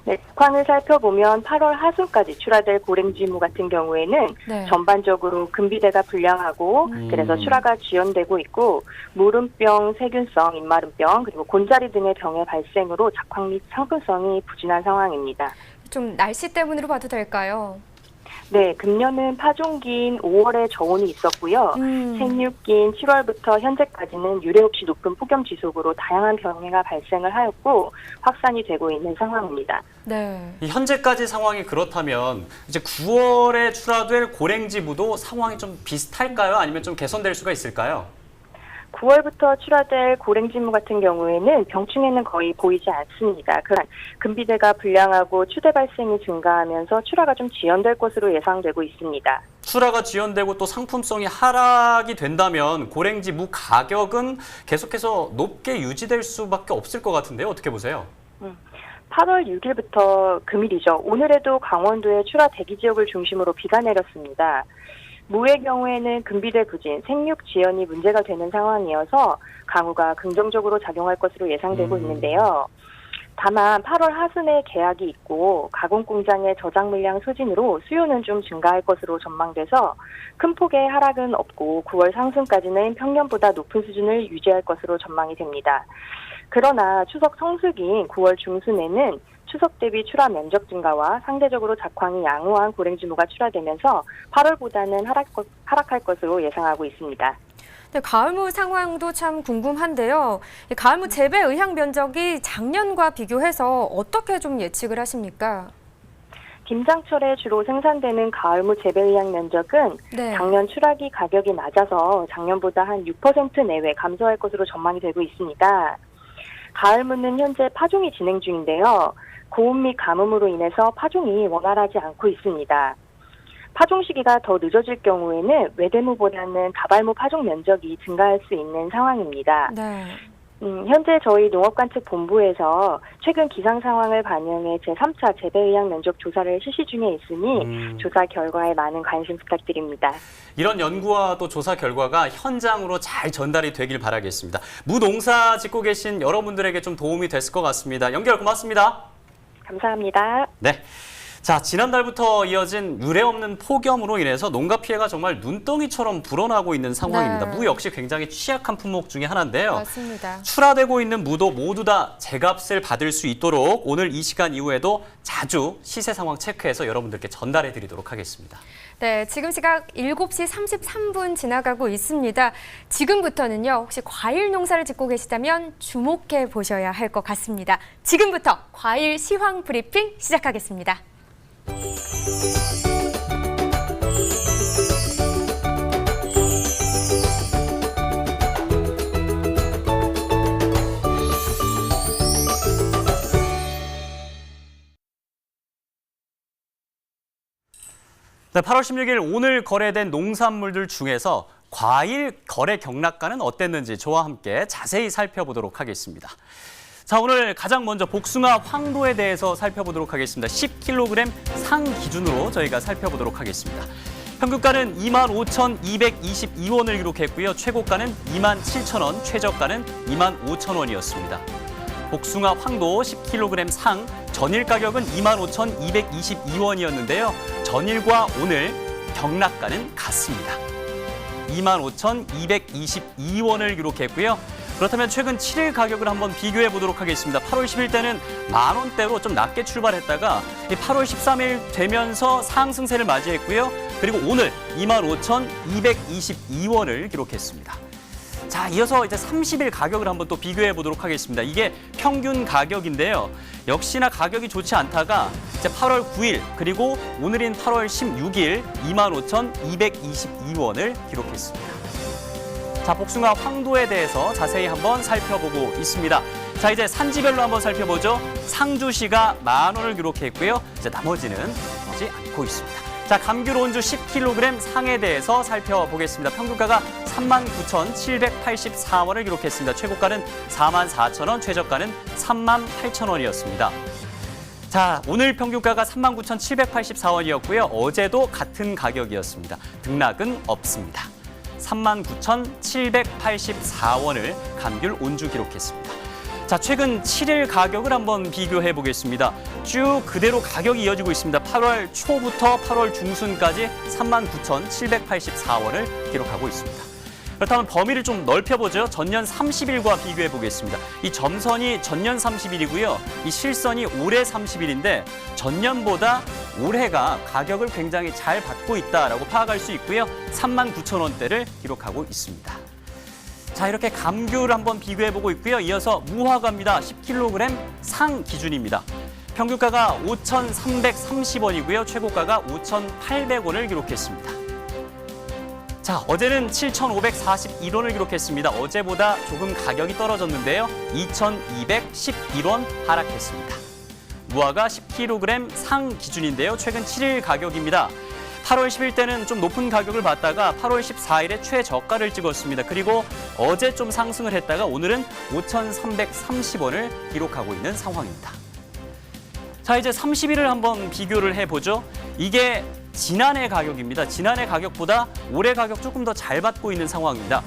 네, 작황을 살펴보면 8월 하순까지 출하될 고랭지무 같은 경우에는 네. 전반적으로 금비대가 불량하고 그래서 출하가 지연되고 있고 무름병, 세균성, 입마름병 그리고 곤자리 등의 병의 발생으로 작황 및 상품성이 부진한 상황입니다. 좀 날씨 때문으로 봐도 될까요? 네, 금년은 파종기인 5월에 저온이 있었고요. 생육기인 7월부터 현재까지는 유례 없이 높은 폭염 지속으로 다양한 병해가 발생을 하였고 확산이 되고 있는 상황입니다. 네. 이 현재까지 상황이 그렇다면 이제 9월에 출하될 고랭지무도 상황이 좀 비슷할까요? 아니면 좀 개선될 수가 있을까요? 9월부터 출하될 고랭지무 같은 경우에는 병충해는 거의 보이지 않습니다. 그런 금비대가 불량하고 추대 발생이 증가하면서 출하가 좀 지연될 것으로 예상되고 있습니다. 출하가 지연되고 또 상품성이 하락이 된다면 고랭지 무 가격은 계속해서 높게 유지될 수밖에 없을 것 같은데요. 어떻게 보세요? 8월 6일부터 금일이죠. 오늘에도 강원도의 출하 대기 지역을 중심으로 비가 내렸습니다. 무의 경우에는 금비대 부진, 생육 지연이 문제가 되는 상황이어서 강우가 긍정적으로 작용할 것으로 예상되고 있는데요. 다만 8월 하순에 계약이 있고 가공공장의 저장 물량 소진으로 수요는 좀 증가할 것으로 전망돼서 큰 폭의 하락은 없고 9월 상순까지는 평년보다 높은 수준을 유지할 것으로 전망이 됩니다. 그러나 추석 성수기인 9월 중순에는 추석 대비 출하 면적 증가와 상대적으로 작황이 양호한 고랭지무가 출하되면서 8월보다는 하락할 것으로 예상하고 있습니다. 네, 가을무 상황도 참 궁금한데요. 이 가을무 재배 의향 면적이 작년과 비교해서 어떻게 좀 예측을 하십니까? 김장철에 주로 생산되는 가을무 재배 의향 면적은 네. 작년 출하기 가격이 낮아서 작년보다 한 6% 내외 감소할 것으로 전망이 되고 있습니다. 가을무는 현재 파종이 진행 중인데요. 고온 및 가뭄으로 인해서 파종이 원활하지 않고 있습니다. 파종 시기가 더 늦어질 경우에는 외대무보다는 다발무 파종 면적이 증가할 수 있는 상황입니다. 네. 현재 저희 농업관측본부에서 최근 기상 상황을 반영해 제3차 재배 의향 면적 조사를 실시 중에 있으니 조사 결과에 많은 관심 부탁드립니다. 이런 연구와 또 조사 결과가 현장으로 잘 전달이 되길 바라겠습니다. 무농사 짓고 계신 여러분들에게 좀 도움이 됐을 것 같습니다. 연결 고맙습니다. 감사합니다. 네. 자, 지난달부터 이어진 유례없는 폭염으로 인해서 농가 피해가 정말 눈덩이처럼 불어나고 있는 상황입니다. 네. 무 역시 굉장히 취약한 품목 중에 하나인데요. 맞습니다. 출하되고 있는 무도 모두 다 제값을 받을 수 있도록 오늘 이 시간 이후에도 자주 시세 상황 체크해서 여러분들께 전달해 드리도록 하겠습니다. 네, 지금 시각 7시 33분 지나가고 있습니다. 지금부터는요, 혹시 과일 농사를 짓고 계시다면 주목해 보셔야 할 것 같습니다. 지금부터 과일 시황 브리핑 시작하겠습니다. 네, 8월 16일 오늘 거래된 농산물들 중에서 과일 거래 경락가는 어땠는지 저와 함께 자세히 살펴보도록 하겠습니다. 자, 오늘 가장 먼저 복숭아 황도에 대해서 살펴보도록 하겠습니다. 10kg 상 기준으로 저희가 살펴보도록 하겠습니다. 평균가는 25,222원을 기록했고요. 최고가는 27,000원, 최저가는 25,000원이었습니다. 복숭아 황도 10kg 상 전일 가격은 25,222원이었는데요. 전일과 오늘 경락가는 같습니다. 25,222원을 기록했고요. 그렇다면 최근 7일 가격을 한번 비교해 보도록 하겠습니다. 8월 10일 때는 만원대로 좀 낮게 출발했다가 8월 13일 되면서 상승세를 맞이했고요. 그리고 오늘 25,222원을 기록했습니다. 자, 이어서 이제 30일 가격을 한번 또 비교해 보도록 하겠습니다. 이게 평균 가격인데요. 역시나 가격이 좋지 않다가 이제 8월 9일 그리고 오늘인 8월 16일 25,222원을 기록했습니다. 자, 복숭아 황도에 대해서 자세히 한번 살펴보고 있습니다. 자, 이제 산지별로 한번 살펴보죠. 상주시가 만원을 기록했고요. 이제 나머지는 나오지 않고 있습니다. 자, 감귤 온주 10kg 상에 대해서 살펴보겠습니다. 평균가가 39,784원을 기록했습니다. 최고가는 44,000원, 최저가는 38,000원이었습니다. 자, 오늘 평균가가 39,784원이었고요. 어제도 같은 가격이었습니다. 등락은 없습니다. 39,784원을 감귤 온주 기록했습니다. 자, 최근 7일 가격을 한번 비교해 보겠습니다. 쭉 그대로 가격이 이어지고 있습니다. 8월 초부터 8월 중순까지 39,784원을 기록하고 있습니다. 그렇다면 범위를 좀 넓혀보죠. 전년 30일과 비교해 보겠습니다. 이 점선이 전년 30일이고요. 이 실선이 올해 30일인데 전년보다 올해가 가격을 굉장히 잘 받고 있다라고 파악할 수 있고요. 39,000원대를 기록하고 있습니다. 자, 이렇게 감귤을 한번 비교해보고 있고요. 이어서 무화과입니다. 10kg 상 기준입니다. 평균가가 5,330원이고요. 최고가가 5,800원을 기록했습니다. 자, 어제는 7,541원을 기록했습니다. 어제보다 조금 가격이 떨어졌는데요. 2,211원 하락했습니다. 무화과 10kg 상 기준인데요. 최근 7일 가격입니다. 8월 10일 때는 좀 높은 가격을 받다가 8월 14일에 최저가를 찍었습니다. 그리고 어제 좀 상승을 했다가 오늘은 5,330원을 기록하고 있는 상황입니다. 자, 이제 30일을 한번 비교를 해보죠. 이게 지난해 가격입니다. 지난해 가격보다 올해 가격 조금 더 잘 받고 있는 상황입니다.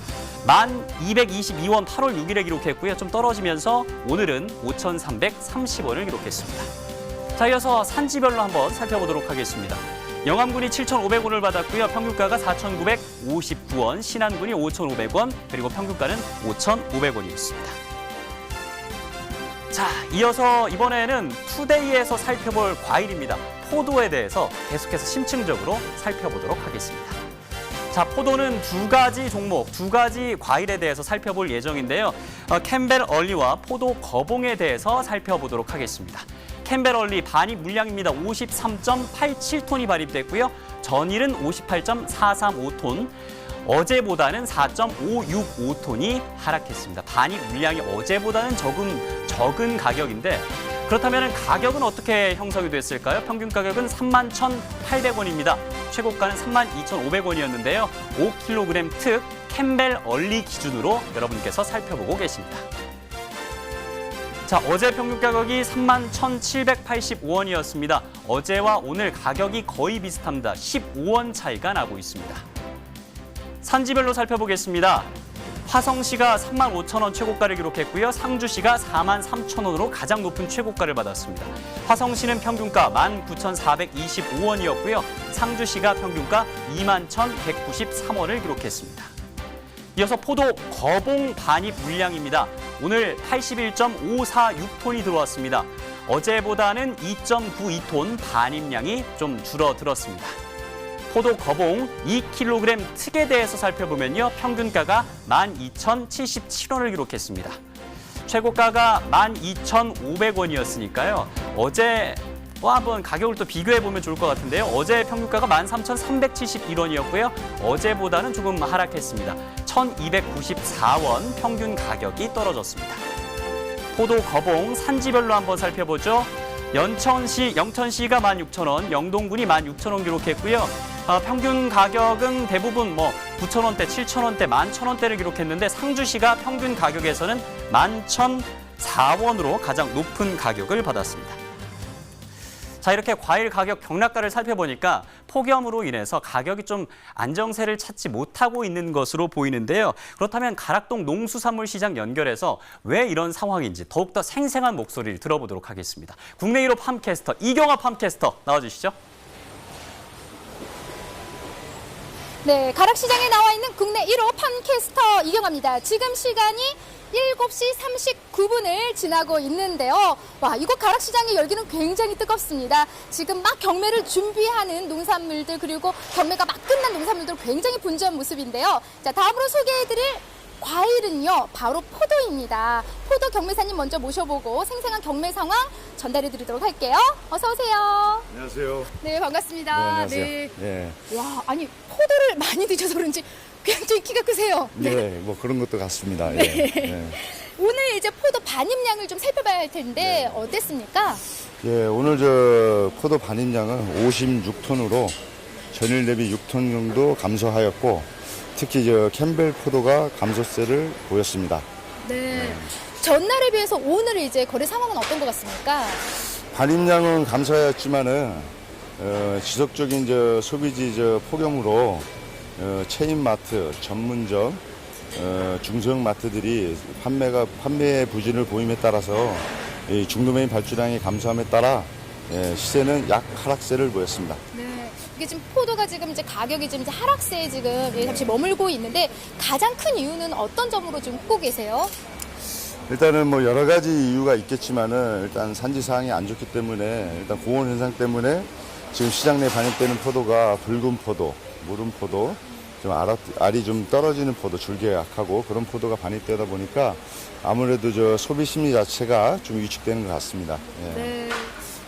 1,222원 8월 6일에 기록했고요. 좀 떨어지면서 오늘은 5,330원을 기록했습니다. 자, 이어서 산지별로 한번 살펴보도록 하겠습니다. 영암군이 7,500원을 받았고요. 평균가가 4,959원, 신안군이 5,500원, 그리고 평균가는 5,500원이었습니다. 자, 이어서 이번에는 투데이에서 살펴볼 과일입니다. 포도에 대해서 계속해서 심층적으로 살펴보도록 하겠습니다. 자, 포도는 두 가지 종목, 두 가지 과일에 대해서 살펴볼 예정인데요. 캠벨 얼리와 포도 거봉에 대해서 살펴보도록 하겠습니다. 캠벨 얼리 반입 물량입니다. 53.87톤이 발입됐고요. 전일은 58.435톤, 어제보다는 4.565톤이 하락했습니다. 반입 물량이 어제보다는 조금 적은 가격인데 그렇다면 가격은 어떻게 형성이 됐을까요? 평균 가격은 31,800원입니다. 최고가는 32,500원이었는데요. 5kg 특 캠벨 얼리 기준으로 여러분께서 살펴보고 계십니다. 자, 어제 평균 가격이 31,785원이었습니다. 어제와 오늘 가격이 거의 비슷합니다. 15원 차이가 나고 있습니다. 산지별로 살펴보겠습니다. 화성시가 35,000원 최고가를 기록했고요. 상주시가 43,000원으로 가장 높은 최고가를 받았습니다. 화성시는 평균가 19,425원이었고요. 상주시가 평균가 21,193원을 기록했습니다. 이어서 포도 거봉 반입 물량입니다. 오늘 81.546톤이 들어왔습니다. 어제보다는 2.92톤 반입량이 좀 줄어들었습니다. 포도 거봉 2kg 특에 대해서 살펴보면요. 평균가가 12,077원을 기록했습니다. 최고가가 12,500원이었으니까요. 어제와 한번 가격을 또 비교해보면 좋을 것 같은데요. 어제 평균가가 13,371원이었고요. 어제보다는 조금 하락했습니다. 1,294원 평균 가격이 떨어졌습니다. 포도 거봉 산지별로 한번 살펴보죠. 영천시가 16,000원, 영동군이 16,000원 기록했고요. 평균 가격은 대부분 9,000원대, 7,000원대, 11,000원대를 기록했는데 상주시가 평균 가격에서는 11,004원으로 가장 높은 가격을 받았습니다. 자, 이렇게 과일 가격 경락가를 살펴보니까 폭염으로 인해서 가격이 좀 안정세를 찾지 못하고 있는 것으로 보이는데요. 그렇다면 가락동 농수산물시장 연결해서 왜 이런 상황인지 더욱더 생생한 목소리를 들어보도록 하겠습니다. 국내 1호 팜캐스터 이경아 팜캐스터 나와주시죠. 네, 가락시장에 나와 있는 국내 1호 팜캐스터 이경아입니다. 지금 시간이 7시 39분을 지나고 있는데요. 와, 이곳 가락시장의 열기는 굉장히 뜨겁습니다. 지금 막 경매를 준비하는 농산물들 그리고 경매가 막 끝난 농산물들 굉장히 분주한 모습인데요. 자, 다음으로 소개해드릴 과일은요, 바로 포도입니다. 포도 경매사님 먼저 모셔보고 생생한 경매 상황 전달해드리도록 할게요. 어서 오세요. 안녕하세요. 네, 반갑습니다. 네, 안녕하세요. 네. 예. 와, 아니 포도를 많이 드셔서 그런지 굉장히 키가 크세요. 네, 뭐 그런 것도 같습니다. 네. 예. 예. 오늘 이제 포도 반입량을 좀 살펴봐야 할 텐데 어땠습니까? 예, 오늘 저 포도 반입량은 56톤으로 전일 대비 6톤 정도 감소하였고, 특히 저 캠벨 포도가 감소세를 보였습니다. 네. 전날에 비해서 오늘 이제 거래 상황은 어떤 것 같습니까? 반입량은 감소하였지만은 지속적인 저 소비지 저 폭염으로 체인마트, 전문점, 중소형 마트들이 판매 부진을 보임에 따라서 이 중도메인 발주량이 감소함에 따라 시세는 약 하락세를 보였습니다. 네. 이게 지금 포도가 지금 이제 가격이 지금 이제 하락세에 지금 잠시 머물고 있는데 가장 큰 이유는 어떤 점으로 좀 꼽고 계세요? 일단은 뭐 여러 가지 이유가 있겠지만은 일단 산지 사항이 안 좋기 때문에 일단 고온 현상 때문에 지금 시장 내 반입되는 포도가 붉은 포도, 무른 포도, 좀 알이 좀 떨어지는 포도, 줄기가 약하고 그런 포도가 반입되다 보니까 아무래도 저 소비 심리 자체가 좀 위축되는 것 같습니다. 예. 네.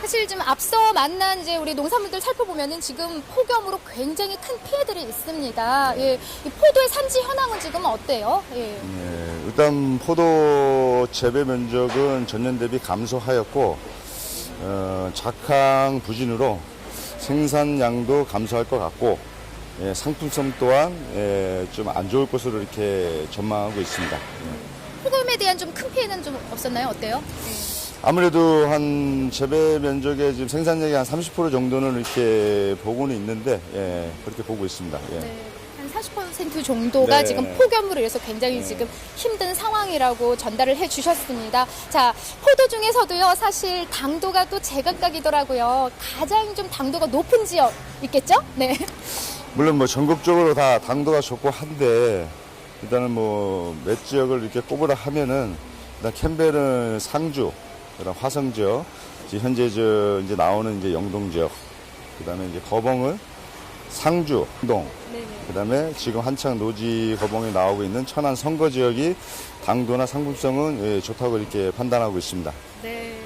사실 지금 앞서 만난 이제 우리 농산물들 살펴보면은 지금 폭염으로 굉장히 큰 피해들이 있습니다. 예. 이 포도의 산지 현황은 지금 어때요? 예. 예, 일단 포도 재배 면적은 전년 대비 감소하였고 작황 부진으로 생산량도 감소할 것 같고 상품성 또한 좀 안 좋을 것으로 이렇게 전망하고 있습니다. 폭염에 대한 좀 큰 피해는 좀 없었나요? 어때요? 아무래도 한 재배 면적의 지금 생산량이 한 30% 정도는 이렇게 보고는 있는데 그렇게 보고 있습니다. 예. 네. 한 40% 정도가 네. 지금 폭염으로 인해서 굉장히 지금 힘든 상황이라고 전달을 해 주셨습니다. 자, 포도 중에서도요, 사실 당도가 또 제각각이더라고요. 가장 좀 당도가 높은 지역 있겠죠? 네. 물론 뭐 전국적으로 다 당도가 좋고 한데 일단은 뭐 몇 지역을 이렇게 꼽으라 하면은 일단 캠벨은 상주, 그다음 화성 지역, 현재 이제 나오는 이제 영동 지역, 그다음에 이제 거봉은 상주, 영동, 그다음에 지금 한창 노지 거봉에 나오고 있는 천안 선거 지역이 당도나 상품성은 좋다고 이렇게 판단하고 있습니다. 네.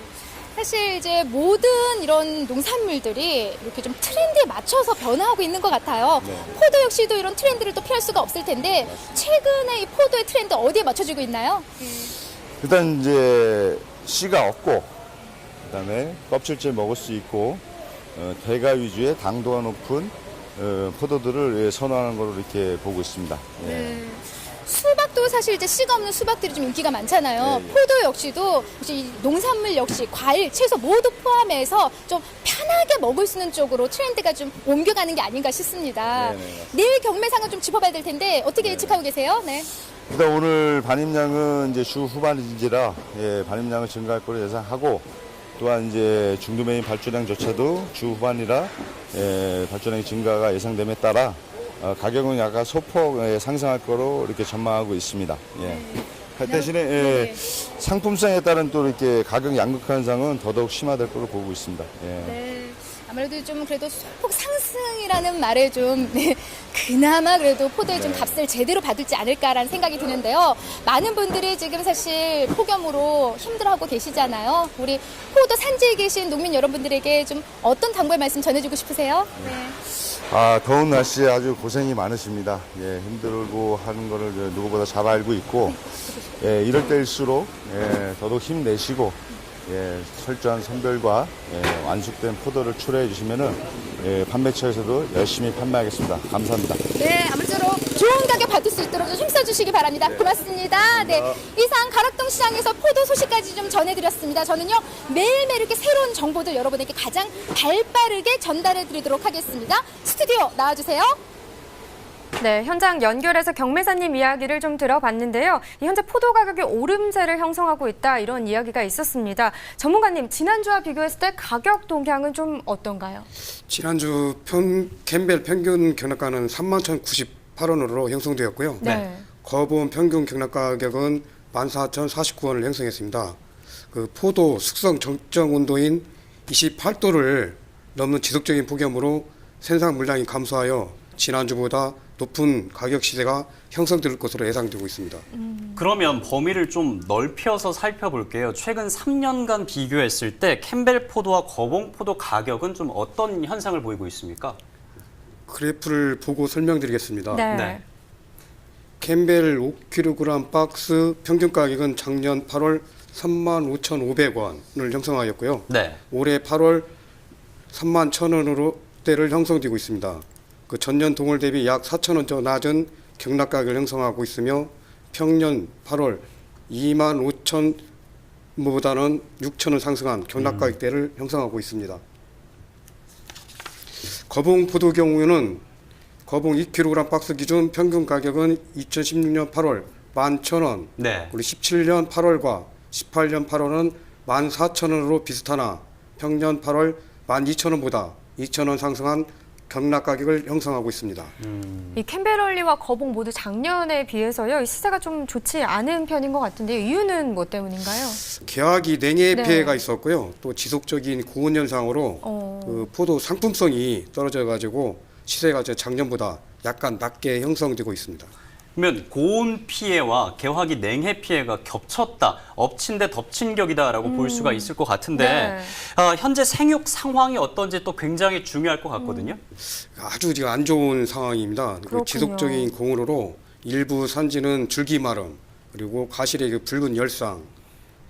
사실 이제 모든 이런 농산물들이 이렇게 좀 트렌드에 맞춰서 변화하고 있는 것 같아요. 네. 포도 역시도 이런 트렌드를 또 피할 수가 없을 텐데 최근에 이 포도의 트렌드 어디에 맞춰지고 있나요? 일단 이제 씨가 없고 그다음에 껍질째 먹을 수 있고 대가 위주의 당도가 높은 포도들을 선호하는 걸로 이렇게 보고 있습니다. 예. 네. 수박도 포도도 사실 이제 씨가 없는 수박들이 좀 인기가 많잖아요. 포도 역시도 혹시 이 농산물 역시 과일, 채소 모두 포함해서 좀 편하게 먹을 수 있는 쪽으로 트렌드가 좀 옮겨가는 게 아닌가 싶습니다. 내일 경매상은 좀 짚어봐야 될 텐데 어떻게 예측하고 계세요? 네. 일단 오늘 반입량은 이제 주 후반인지라 반입량은 증가할 거로 예상하고 또한 이제 중도메인 발주량조차도 주 후반이라 발주량의 증가가 예상됨에 따라 가격은 약간 소폭 상승할 거로 이렇게 전망하고 있습니다. 할 대신에 상품성에 따른 또 이렇게 가격 양극화 현상은 더더욱 심화될 거로 보고 있습니다. 네. 아무래도 좀 그래도 소폭 상승이라는 말에 좀 그나마 그래도 포도의 좀 값을 제대로 받을지 않을까라는 생각이 드는데요. 많은 분들이 지금 사실 폭염으로 힘들어하고 계시잖아요. 우리 포도 산지에 계신 농민 여러분들에게 좀 어떤 당부의 말씀 전해주고 싶으세요? 네. 더운 날씨에 아주 고생이 많으십니다. 힘들고 하는 거를 누구보다 잘 알고 있고 이럴 때일수록 더더욱 힘내시고 철저한 선별과 완숙된 포도를 출하해 주시면은 판매처에서도 열심히 판매하겠습니다. 감사합니다. 네, 아무쪼록 좋은 가격 받을 수 있도록 좀 힘써주시기 바랍니다. 고맙습니다. 네, 이상 가락동 시장에서 포도 소식까지 좀 전해드렸습니다. 저는요 매일매일 이렇게 새로운 정보들 여러분에게 가장 발빠르게 전달해드리도록 하겠습니다. 스튜디오 나와주세요. 네, 현장 연결해서 경매사님 이야기를 좀 들어봤는데요. 현재 포도 가격이 오름세를 형성하고 있다 이런 이야기가 있었습니다. 전문가님, 지난주와 비교했을 때 가격 동향은 좀 어떤가요? 지난주 캠벨 평균 경락가는 31,098원으로 형성되었고요. 네. 거본 평균 경락가격은 14,049원을 형성했습니다. 그 포도 숙성 적정 온도인 28도를 넘는 지속적인 폭염으로 생산 물량이 감소하여 지난주보다 높은 가격 시세가 형성될 것으로 예상되고 있습니다. 그러면 범위를 좀 넓혀서 살펴볼게요. 최근 3년간 비교했을 때 캠벨 포도와 거봉 포도 가격은 좀 어떤 현상을 보이고 있습니까? 그래프를 보고 설명드리겠습니다. 네. 캠벨 5kg 박스 평균 가격은 작년 8월 35,500원을 형성하였고요. 네. 올해 8월 31,000원으로대를 형성되고 있습니다. 그 전년 동월 대비 약 4,000원 더 낮은 경락 가격을 형성하고 있으며 평년 8월 25,000원보다는 6,000원 상승한 경락 가격대를 형성하고 있습니다. 거봉 포도 경우에는 거봉 2kg 박스 기준 평균 가격은 2016년 8월 11,000원, 네. 그리고 17년 8월과 18년 8월은 14,000원으로 비슷하나 평년 8월 12,000원보다 2,000원 상승한 경락 가격을 형성하고 있습니다. 이 캠벨럴리와 거봉 모두 작년에 비해서요, 이 시세가 좀 좋지 않은 편인 것 같은데요. 이유는 뭐 때문인가요? 개화기 냉해 네. 피해가 있었고요. 또 지속적인 고온 현상으로 그 포도 상품성이 떨어져가지고 시세가 작년보다 약간 낮게 형성되고 있습니다. 그러면 고온 피해와 개화기 냉해 피해가 겹쳤다, 엎친 데 덮친 격이다라고 볼 수가 있을 것 같은데 네. 현재 생육 상황이 어떤지 또 굉장히 중요할 것 같거든요. 아주 지금 안 좋은 상황입니다. 그 그렇군요. 지속적인 공으로 일부 산지는 줄기 마름, 그리고 과실의 그 붉은 열상,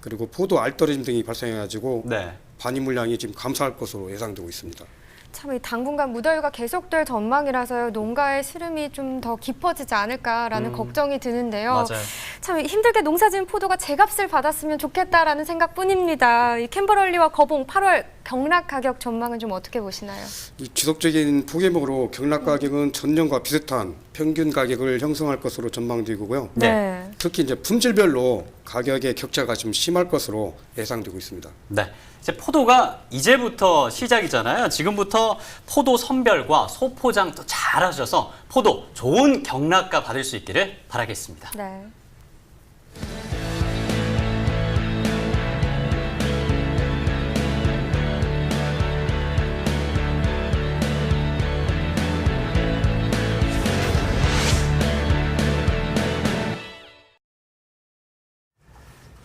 그리고 포도 알떨어짐 등이 발생해가지고 네. 반입 물량이 지금 감소할 것으로 예상되고 있습니다. 참 이 당분간 무더위가 계속될 전망이라서요. 농가의 시름이 좀 더 깊어지지 않을까라는 걱정이 드는데요. 맞아요. 참 힘들게 농사지은 포도가 제값을 받았으면 좋겠다라는 생각뿐입니다. 이 캠버럴리와 거봉 8월 경락 가격 전망은 좀 어떻게 보시나요? 이 지속적인 폭염으로 경락 가격은 전년과 비슷한 평균 가격을 형성할 것으로 전망되고요. 네. 특히 이제 품질별로 가격의 격차가 좀 심할 것으로 예상되고 있습니다. 네. 이제 포도가 이제부터 시작이잖아요. 지금부터 포도 선별과 소포장 또 잘하셔서 포도 좋은 경락가 받을 수 있기를 바라겠습니다. 네.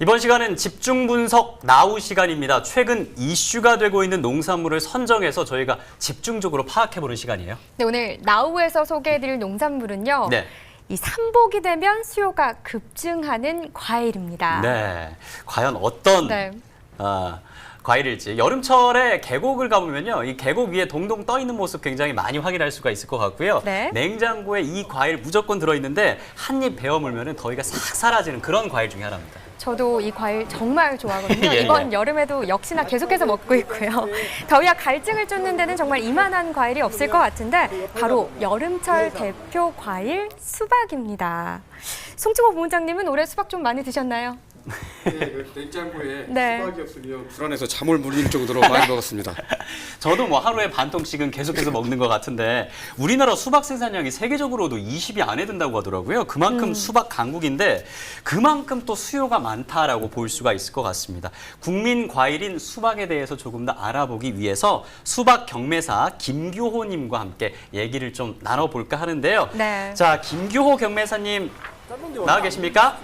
이번 시간은 집중 분석 나우 시간입니다. 최근 이슈가 되고 있는 농산물을 선정해서 저희가 집중적으로 파악해보는 시간이에요. 네, 오늘 나우에서 소개해드릴 농산물은요. 네. 이 삼복이 되면 수요가 급증하는 과일입니다. 네. 과연 어떤 네. 과일일지. 여름철에 계곡을 가보면요. 이 계곡 위에 동동 떠 있는 모습 굉장히 많이 확인할 수가 있을 것 같고요. 네. 냉장고에 이 과일 무조건 들어있는데 한 입 베어 물면 더위가 싹 사라지는 그런 과일 중에 하나입니다. 저도 이 과일 정말 좋아하거든요. 예, 이번 예. 여름에도 역시나 계속해서 먹고 있고요. 더위와 갈증을 쫓는 데는 정말 이만한 과일이 없을 것 같은데 바로 여름철 대표 과일 수박입니다. 송치모 부원장님은 올해 수박 좀 많이 드셨나요? 네, 그 냉장고에 네. 수박이 없으면 불안해서 잠을 물릴 정도로 많이 먹었습니다. 저도 뭐 하루에 반 통씩은 계속해서 먹는 것 같은데 우리나라 수박 생산량이 세계적으로도 20위 안에 든다고 하더라고요. 그만큼 수박 강국인데 그만큼 또 수요가 많다라고 볼 수가 있을 것 같습니다. 국민 과일인 수박에 대해서 조금 더 알아보기 위해서 수박 경매사 김규호님과 함께 얘기를 좀 나눠볼까 하는데요. 네. 자, 김규호 경매사님 나와 계십니까?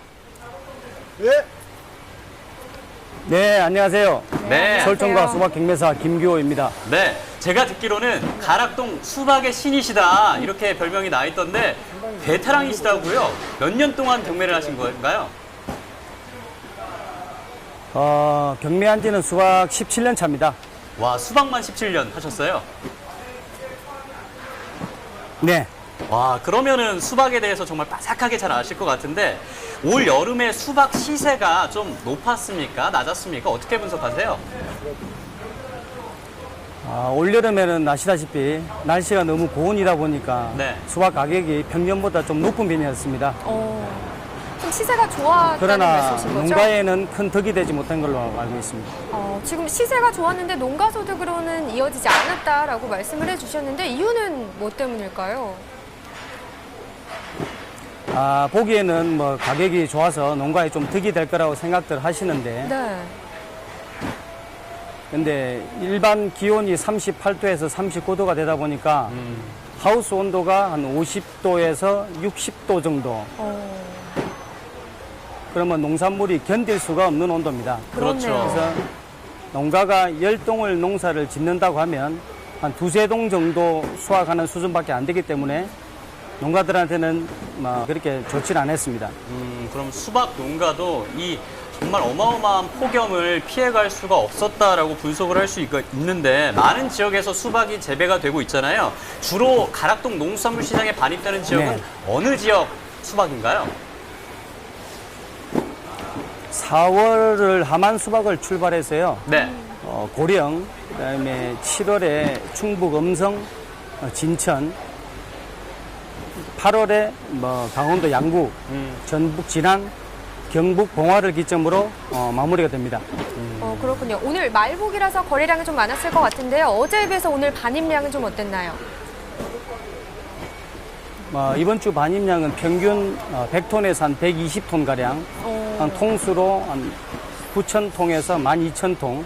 네, 안녕하세요. 네. 설정과 수박 경매사 김규호입니다. 네, 제가 듣기로는 가락동 수박의 신이시다 이렇게 별명이 나 있던데 베테랑이시다고요? 몇 년 동안 경매를 하신 건가요? 경매한 지는 수박 17년 차입니다. 와, 수박만 17년 하셨어요? 네. 와, 그러면은 수박에 대해서 정말 빠삭하게 잘 아실 것 같은데 올 여름에 수박 시세가 좀 높았습니까? 낮았습니까? 어떻게 분석하세요? 올여름에는 아시다시피 날씨가 너무 고온이다 보니까 네. 수박 가격이 평년보다 좀 높은 편이었습니다. 좀 시세가 좋았다는 그러나 말씀이신 거죠? 농가에는 큰 덕이 되지 못한 걸로 알고 있습니다. 지금 시세가 좋았는데 농가 소득으로는 이어지지 않았다라고 말씀을 해주셨는데 이유는 뭐 때문일까요? 보기에는 뭐 가격이 좋아서 농가에 좀 덕이 될 거라고 생각들 하시는데 네. 근데 일반 기온이 38도에서 39도가 되다 보니까 하우스 온도가 한 50도에서 60도 정도. 그러면 농산물이 견딜 수가 없는 온도입니다. 그렇죠. 그래서 농가가 10동을 농사를 짓는다고 하면 한 두세 동 정도 수확하는 수준밖에 안 되기 때문에 농가들한테는 그렇게 좋지는 않았습니다. 그럼 수박 농가도 이 정말 어마어마한 폭염을 피해갈 수가 없었다라고 분석을 할 수 있는데 많은 지역에서 수박이 재배가 되고 있잖아요. 주로 가락동 농수산물 시장에 반입되는 지역은 네. 어느 지역 수박인가요? 4월을 하만 수박을 출발해서요. 네. 고령, 그다음에 7월에 충북 음성, 진천, 8월에 강원도 양구, 전북 진안, 경북 봉화를 기점으로 마무리가 됩니다. 그렇군요. 오늘 말복이라서 거래량이 좀 많았을 것 같은데요. 어제에 비해서 오늘 반입량은 좀 어땠나요? 이번 주 반입량은 평균 100톤에서 한 120톤 가량, 한 통수로 한 9,000통에서 12,000통.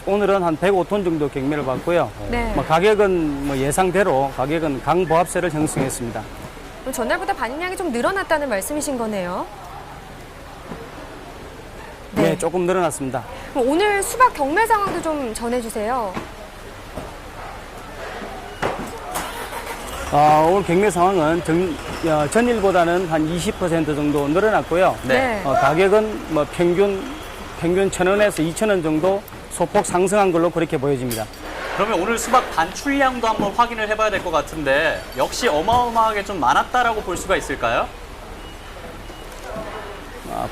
오늘은 한 105톤 정도 경매를 받고요. 네. 가격은 예상대로 가격은 강보합세를 형성했습니다. 그럼 전날보다 반입량이 좀 늘어났다는 말씀이신 거네요. 네, 조금 늘어났습니다. 그럼 오늘 수박 경매 상황도 좀 전해주세요. 오늘 경매 상황은 전일보다는 한 20% 정도 늘어났고요. 네. 가격은 평균 1,000원에서 2,000원 정도 소폭 상승한 걸로 그렇게 보여집니다. 그러면 오늘 수박 반출량도 한번 확인을 해봐야 될 것 같은데 역시 어마어마하게 좀 많았다라고 볼 수가 있을까요?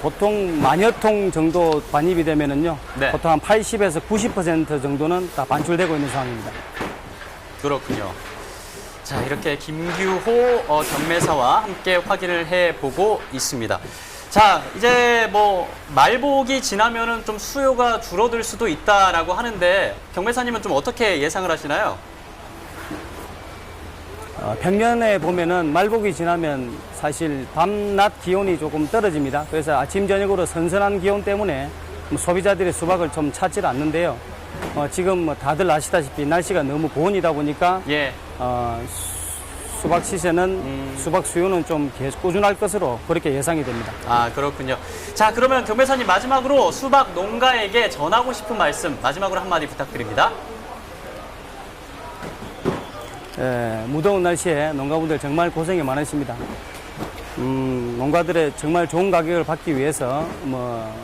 보통 만여 통 정도 반입이 되면은요. 네. 보통 한 80에서 90% 정도는 다 반출되고 있는 상황입니다. 그렇군요. 자, 이렇게 김규호 경매사와 함께 확인을 해보고 있습니다. 자, 이제 말복이 지나면은 좀 수요가 줄어들 수도 있다라고 하는데 경매사님은 좀 어떻게 예상을 하시나요? 평년에 보면은 말복이 지나면 사실 밤낮 기온이 조금 떨어집니다. 그래서 아침 저녁으로 선선한 기온 때문에 소비자들이 수박을 좀 찾지 않는데요. 지금 다들 아시다시피 날씨가 너무 고온이다 보니까 예. 수박 시세는 수박 수요는 좀 계속 꾸준할 것으로 그렇게 예상이 됩니다. 그렇군요. 자, 그러면 경매사님 마지막으로 수박 농가에게 전하고 싶은 말씀 마지막으로 한마디 부탁드립니다. 무더운 날씨에 농가분들 정말 고생이 많으십니다. 농가들의 정말 좋은 가격을 받기 위해서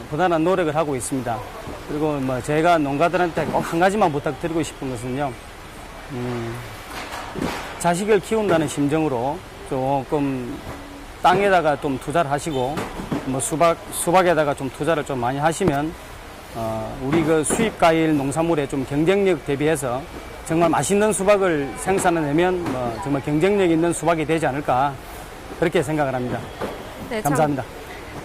부단한 노력을 하고 있습니다. 그리고 제가 농가들한테 꼭 한 가지만 부탁드리고 싶은 것은요, 자식을 키운다는 심정으로 조금 땅에다가 좀 투자를 하시고 수박에다가 좀 투자를 좀 많이 하시면 우리 그 수입 과일 농산물의 좀 경쟁력 대비해서 정말 맛있는 수박을 생산해내면 정말 경쟁력 있는 수박이 되지 않을까 그렇게 생각을 합니다. 네, 감사합니다.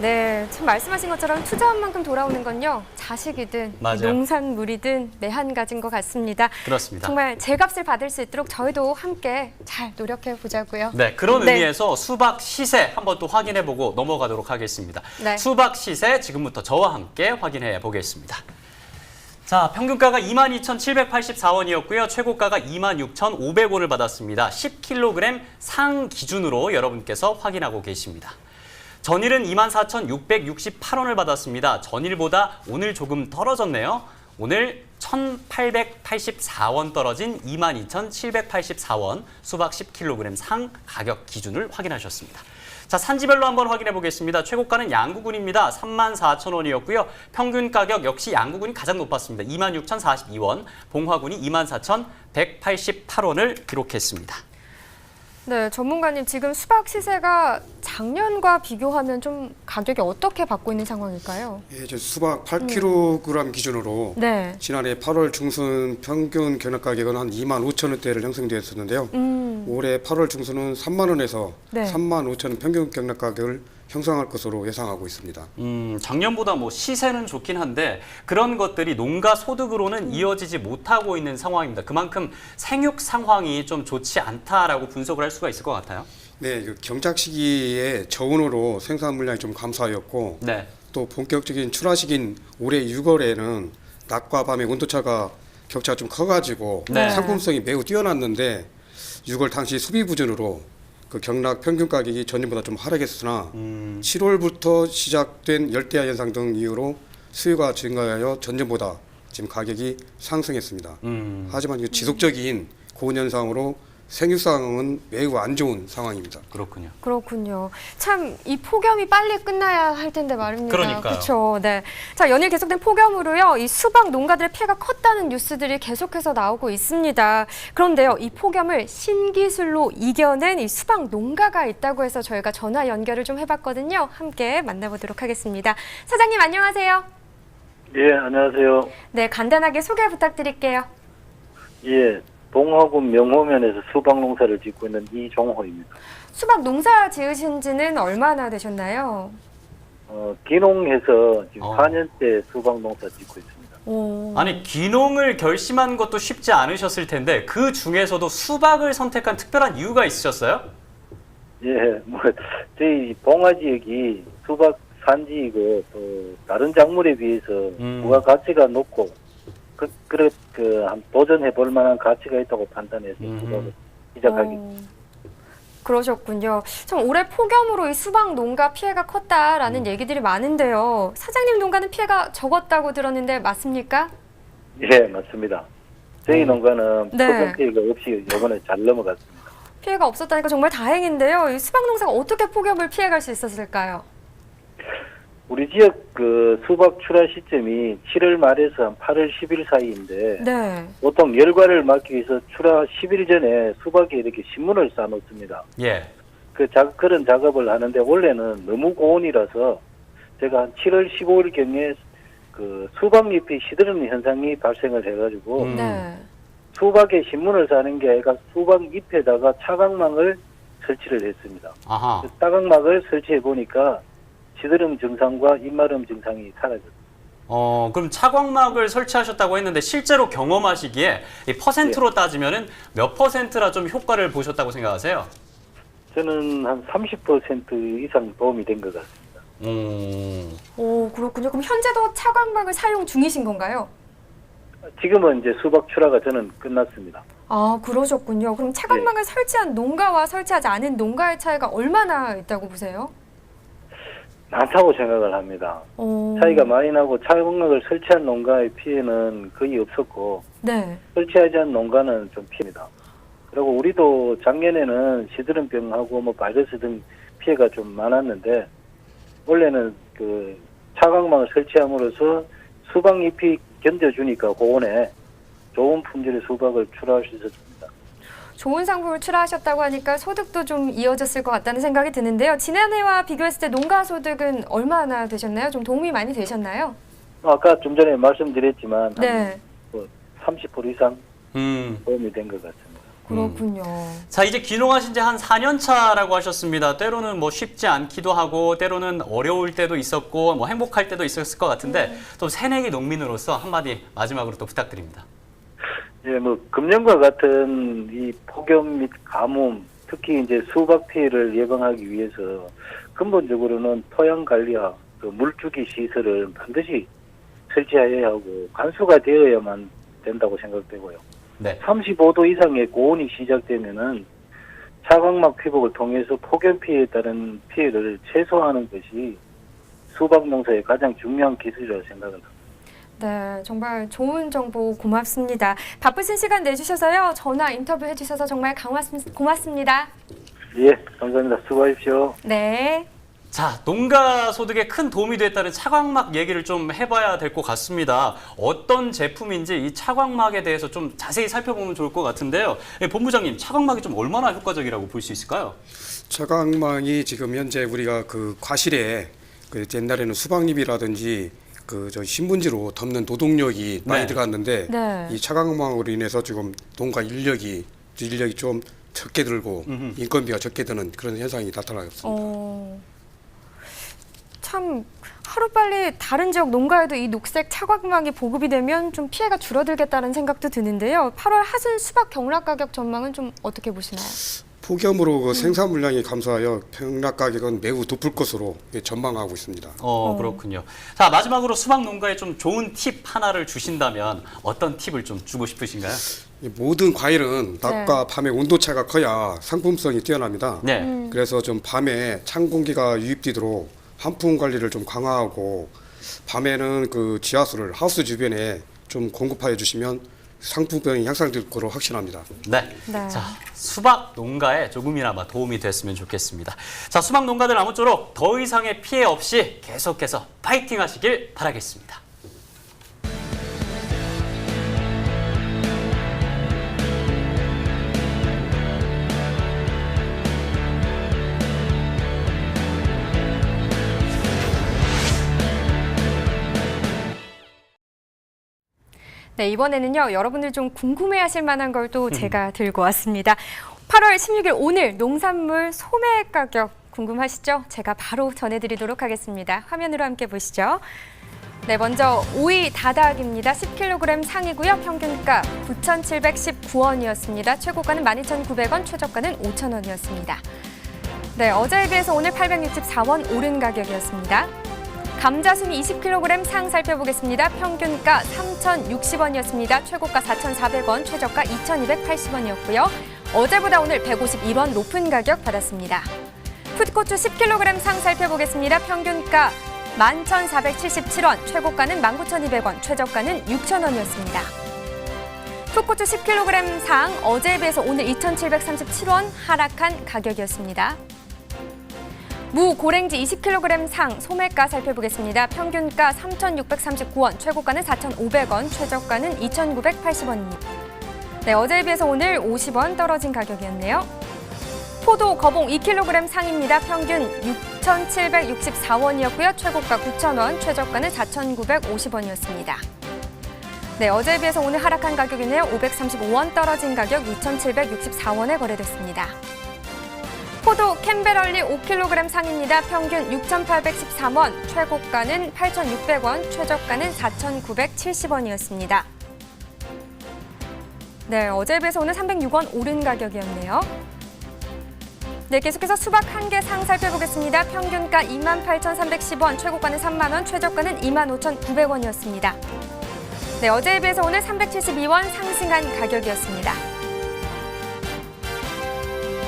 네, 참 말씀하신 것처럼 투자한 만큼 돌아오는 건요, 자식이든 맞아요. 농산물이든 한 가지인 것 같습니다. 그렇습니다. 정말 제 값을 받을 수 있도록 저희도 함께 잘 노력해 보자고요. 네, 그런 네. 의미에서 수박 시세 한번 또 확인해보고 넘어가도록 하겠습니다. 네. 수박 시세 지금부터 저와 함께 확인해 보겠습니다. 자, 평균가가 22,784원이었고요. 최고가가 26,500원을 받았습니다. 10kg 상 기준으로 여러분께서 확인하고 계십니다. 전일은 24,668원을 받았습니다. 전일보다 오늘 조금 떨어졌네요. 오늘 1,884원 떨어진 22,784원 수박 10kg 상 가격 기준을 확인하셨습니다. 자, 산지별로 한번 확인해 보겠습니다. 최고가는 양구군입니다. 34,000원이었고요. 평균 가격 역시 양구군이 가장 높았습니다. 26,042원, 봉화군이 24,188원을 기록했습니다. 네, 전문가님 지금 수박 시세가 작년과 비교하면 좀 가격이 어떻게 받고 있는 상황일까요? 예, 이제 수박 8kg 기준으로 네. 지난해 8월 중순 평균 견학 가격은 한 25,000원대를 형성되었었는데요. 올해 8월 중순은 3만 원에서 네. 3만 5천 원 평균 견학 가격을 형성할 것으로 예상하고 있습니다. 작년보다 시세는 좋긴 한데 그런 것들이 농가 소득으로는 이어지지 못하고 있는 상황입니다. 그만큼 생육 상황이 좀 좋지 않다라고 분석을 할 수가 있을 것 같아요. 네, 그 경작 시기에 저온으로 생산 물량이 좀 감소하였고 네. 또 본격적인 출하 시기인 올해 6월에는 낮과 밤의 온도차가 격차가 좀 커가지고 네. 상품성이 매우 뛰어났는데 6월 당시 수비 부진으로 그 경락 평균 가격이 전년보다 좀 하락했으나 7월부터 시작된 열대야 현상 등 이유로 수요가 증가하여 전년보다 지금 가격이 상승했습니다. 하지만 이 지속적인 고온 현상으로 생육상은 매우 안 좋은 상황입니다. 그렇군요. 그렇군요. 참 이 폭염이 빨리 끝나야 할 텐데 말입니다. 그러니까요. 그렇죠. 네. 자, 연일 계속된 폭염으로요, 이 수박 농가들의 피해가 컸다는 뉴스들이 계속해서 나오고 있습니다. 그런데요, 이 폭염을 신기술로 이겨낸 이 수박 농가가 있다고 해서 저희가 전화 연결을 좀 해봤거든요. 함께 만나보도록 하겠습니다. 사장님 안녕하세요. 예, 안녕하세요. 네, 간단하게 소개 부탁드릴게요. 예, 봉화군 명호면에서 수박 농사를 짓고 있는 이종호입니다. 수박 농사 지으신 지는 얼마나 되셨나요? 기농해서 지금 4년째 수박 농사 짓고 있습니다. 오. 아니, 귀농을 결심한 것도 쉽지 않으셨을 텐데 그 중에서도 수박을 선택한 특별한 이유가 있으셨어요? 예, 저희 봉화 지역이 수박 산지이고 또 다른 작물에 비해서 부가가치가 높고 한 도전해볼 만한 가치가 있다고 판단해서 수박을 시작하게. 그러셨군요. 참 올해 폭염으로 이 수박 농가 피해가 컸다라는 얘기들이 많은데요. 사장님 농가는 피해가 적었다고 들었는데 맞습니까? 예, 맞습니다. 저희 농가는 네. 폭염 피해가 없이 이번에 잘 넘어갔습니다. 피해가 없었다니까 정말 다행인데요. 이 수박 농사가 어떻게 폭염을 피해갈 수 있었을까요? 우리 지역 그 수박 출하 시점이 7월 말에서 한 8월 10일 사이인데 네. 보통 열과를 막기 위해서 출하 10일 전에 수박에 이렇게 신문을 쌓아놓습니다. 예. 그런 작업을 하는데 원래는 너무 고온이라서 제가 한 7월 15일경에 그 수박잎이 시드는 현상이 발생을 해가지고 네. 수박에 신문을 싸는 게 아니라 수박잎에다가 차광막을 설치를 했습니다. 아하. 차광막을 설치해 보니까 시드름 증상과 입마름 증상이 사라졌어요. 그럼 차광막을 설치하셨다고 했는데 실제로 경험하시기에 이 퍼센트로 따지면은 몇 퍼센트나 좀 효과를 보셨다고 생각하세요? 저는 한 30% 이상 도움이 된 것 같습니다. 오, 그렇군요. 그럼 현재도 차광막을 사용 중이신 건가요? 지금은 이제 수박 출하가 저는 끝났습니다. 아, 그러셨군요. 그럼 차광막을 설치한 농가와 설치하지 않은 농가의 차이가 얼마나 있다고 보세요? 많다고 생각을 합니다. 차이가 많이 나고 차광막을 설치한 농가의 피해는 거의 없었고 네. 설치하지 않은 농가는 좀 피해입니다. 그리고 우리도 작년에는 시드름병하고 바이러스 등 피해가 좀 많았는데 원래는 그 차광막을 설치함으로써 수박잎이 견뎌주니까 고온에 좋은 품질의 수박을 출하할 수 있었습니다. 좋은 상품을 출하하셨다고 하니까 소득도 좀 이어졌을 것 같다는 생각이 드는데요. 지난해와 비교했을 때 농가 소득은 얼마나 되셨나요? 좀 도움이 많이 되셨나요? 아까 좀 전에 말씀드렸지만 네. 30% 이상 도움이 된 것 같습니다. 그렇군요. 자, 이제 귀농하신 지 한 4년 차라고 하셨습니다. 때로는 뭐 쉽지 않기도 하고 때로는 어려울 때도 있었고 뭐 행복할 때도 있었을 것 같은데 또 새내기 농민으로서 한마디 마지막으로 또 부탁드립니다. 예, 뭐 금년과 같은 이 폭염 및 가뭄, 특히 이제 수박 피해를 예방하기 위해서 근본적으로는 토양 관리와 그 물주기 시설을 반드시 설치해야 하고 간수가 되어야만 된다고 생각되고요. 네. 35도 이상의 고온이 시작되면은 차광막 회복을 통해서 폭염 피해에 따른 피해를 최소화하는 것이 수박 농사의 가장 중요한 기술이라고 생각을 합니다. 네, 정말 좋은 정보 고맙습니다. 바쁘신 시간 내주셔서요. 전화 인터뷰 해주셔서 정말 고맙습니다. 예, 감사합니다. 수고하십시오. 네. 자, 농가 소득에 큰 도움이 됐다는 차광막 얘기를 좀 해봐야 될 것 같습니다. 어떤 제품인지 이 차광막에 대해서 좀 자세히 살펴보면 좋을 것 같은데요. 본부장님, 차광막이 좀 얼마나 효과적이라고 볼 수 있을까요? 차광막이 지금 현재 우리가 그 과실에 그 옛날에는 수박잎이라든지 그 저 신문지로 덮는 노동력이 많이 들어갔는데 네. 이 차광막으로 인해서 지금 농가 인력이 좀 적게 들고 인건비가 적게 드는 그런 현상이 나타나겠습니다. 참 하루빨리 다른 지역 농가에도 이 녹색 차광막이 보급이 되면 좀 피해가 줄어들겠다는 생각도 드는데요. 8월 하순 수박 경락 가격 전망은 좀 어떻게 보시나요? 폭염으로 그 생산 물량이 감소하여 평락 가격은 매우 높을 것으로 전망하고 있습니다. 그렇군요. 자, 마지막으로 수박 농가에 좀 좋은 팁 하나를 주신다면 어떤 팁을 좀 주고 싶으신가요? 모든 과일은 낮과 밤의 온도차가 커야 상품성이 뛰어납니다. 네. 그래서 좀 밤에 찬 공기가 유입되도록 환풍 관리를 좀 강화하고 밤에는 그 지하수를 하우스 주변에 좀 공급하여 주시면 상품성이 향상될 거로 확신합니다. 네. 자, 수박 농가에 조금이나마 도움이 됐으면 좋겠습니다. 자, 수박 농가들 아무쪼록 더 이상의 피해 없이 계속해서 파이팅 하시길 바라겠습니다. 네, 이번에는요. 여러분들 좀 궁금해하실 만한 걸 또 제가 들고 왔습니다. 8월 16일 오늘 농산물 소매 가격 궁금하시죠? 제가 바로 전해드리도록 하겠습니다. 화면으로 함께 보시죠. 네, 먼저 오이 다닭입니다. 10kg 상이고요. 평균가 9,719원이었습니다. 최고가는 12,900원, 최저가는 5,000원이었습니다. 네, 어제에 비해서 오늘 864원 오른 가격이었습니다. 감자순이 20kg 상 살펴보겠습니다. 평균가 3,060원이었습니다. 최고가 4,400원, 최저가 2,280원이었고요. 어제보다 오늘 151원 높은 가격 받았습니다. 풋고추 10kg 상 살펴보겠습니다. 평균가 11,477원, 최고가는 19,200원, 최저가는 6,000원이었습니다. 풋고추 10kg 상 어제에 비해서 오늘 2,737원 하락한 가격이었습니다. 무 고랭지 20kg 상 소매가 살펴보겠습니다. 평균가 3,639원, 최고가는 4,500원, 최저가는 2,980원입니다. 네, 어제에 비해서 오늘 50원 떨어진 가격이었네요. 포도 거봉 2kg 상입니다. 평균 6,764원이었고요. 최고가 9,000원, 최저가는 4,950원이었습니다. 네, 어제에 비해서 오늘 하락한 가격이네요. 535원 떨어진 가격 6,764원에 거래됐습니다. 포도 캠베럴리 5kg 상입니다. 평균 6,813원, 최고가는 8,600원, 최저가는 4,970원이었습니다. 네, 어제에 비해서 오늘 306원 오른 가격이었네요. 네, 계속해서 수박 한 개 상 살펴보겠습니다. 평균가 28,310원, 최고가는 3만 원, 최저가는 25,900원이었습니다. 네, 어제에 비해서 오늘 372원 상승한 가격이었습니다.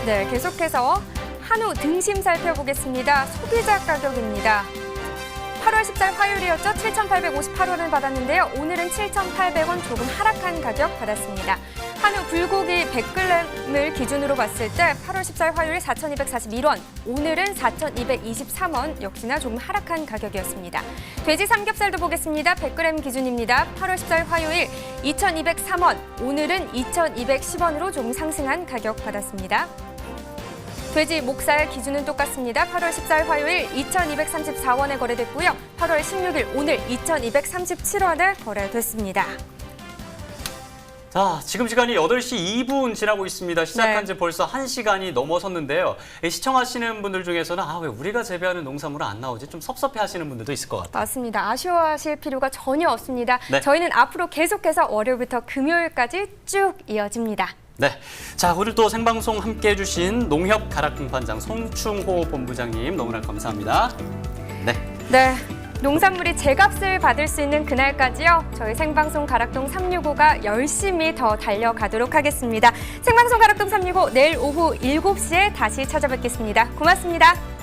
네, 계속해서 한우 등심 살펴보겠습니다. 소비자 가격입니다. 8월 14일 화요일이었죠. 7,858원을 받았는데요. 오늘은 7,800원 조금 하락한 가격 받았습니다. 한우 불고기 100g을 기준으로 봤을 때 8월 14일 화요일 4,241원, 오늘은 4,223원, 역시나 조금 하락한 가격이었습니다. 돼지 삼겹살도 보겠습니다. 100g 기준입니다. 8월 14일 화요일 2,203원, 오늘은 2,210원으로 조금 상승한 가격 받았습니다. 돼지 목살 기준은 똑같습니다. 8월 14일 화요일 2,234원에 거래됐고요. 8월 16일 오늘 2,237원에 거래됐습니다. 자, 지금 시간이 8시 2분 지나고 있습니다. 시작한 지 벌써 1시간이 넘어섰는데요. 시청하시는 분들 중에서는 왜 우리가 재배하는 농산물은 안 나오지? 좀 섭섭해하시는 분들도 있을 것 같아요. 맞습니다. 아쉬워하실 필요가 전혀 없습니다. 네. 저희는 앞으로 계속해서 월요일부터 금요일까지 쭉 이어집니다. 네, 자 오늘 또 생방송 함께해 주신 농협 가락등반장 송충호 본부장님 너무나 감사합니다. 네. 농산물이 제값을 받을 수 있는 그날까지요. 저희 생방송 가락동 365가 열심히 더 달려가도록 하겠습니다. 생방송 가락동 365 내일 오후 7시에 다시 찾아뵙겠습니다. 고맙습니다.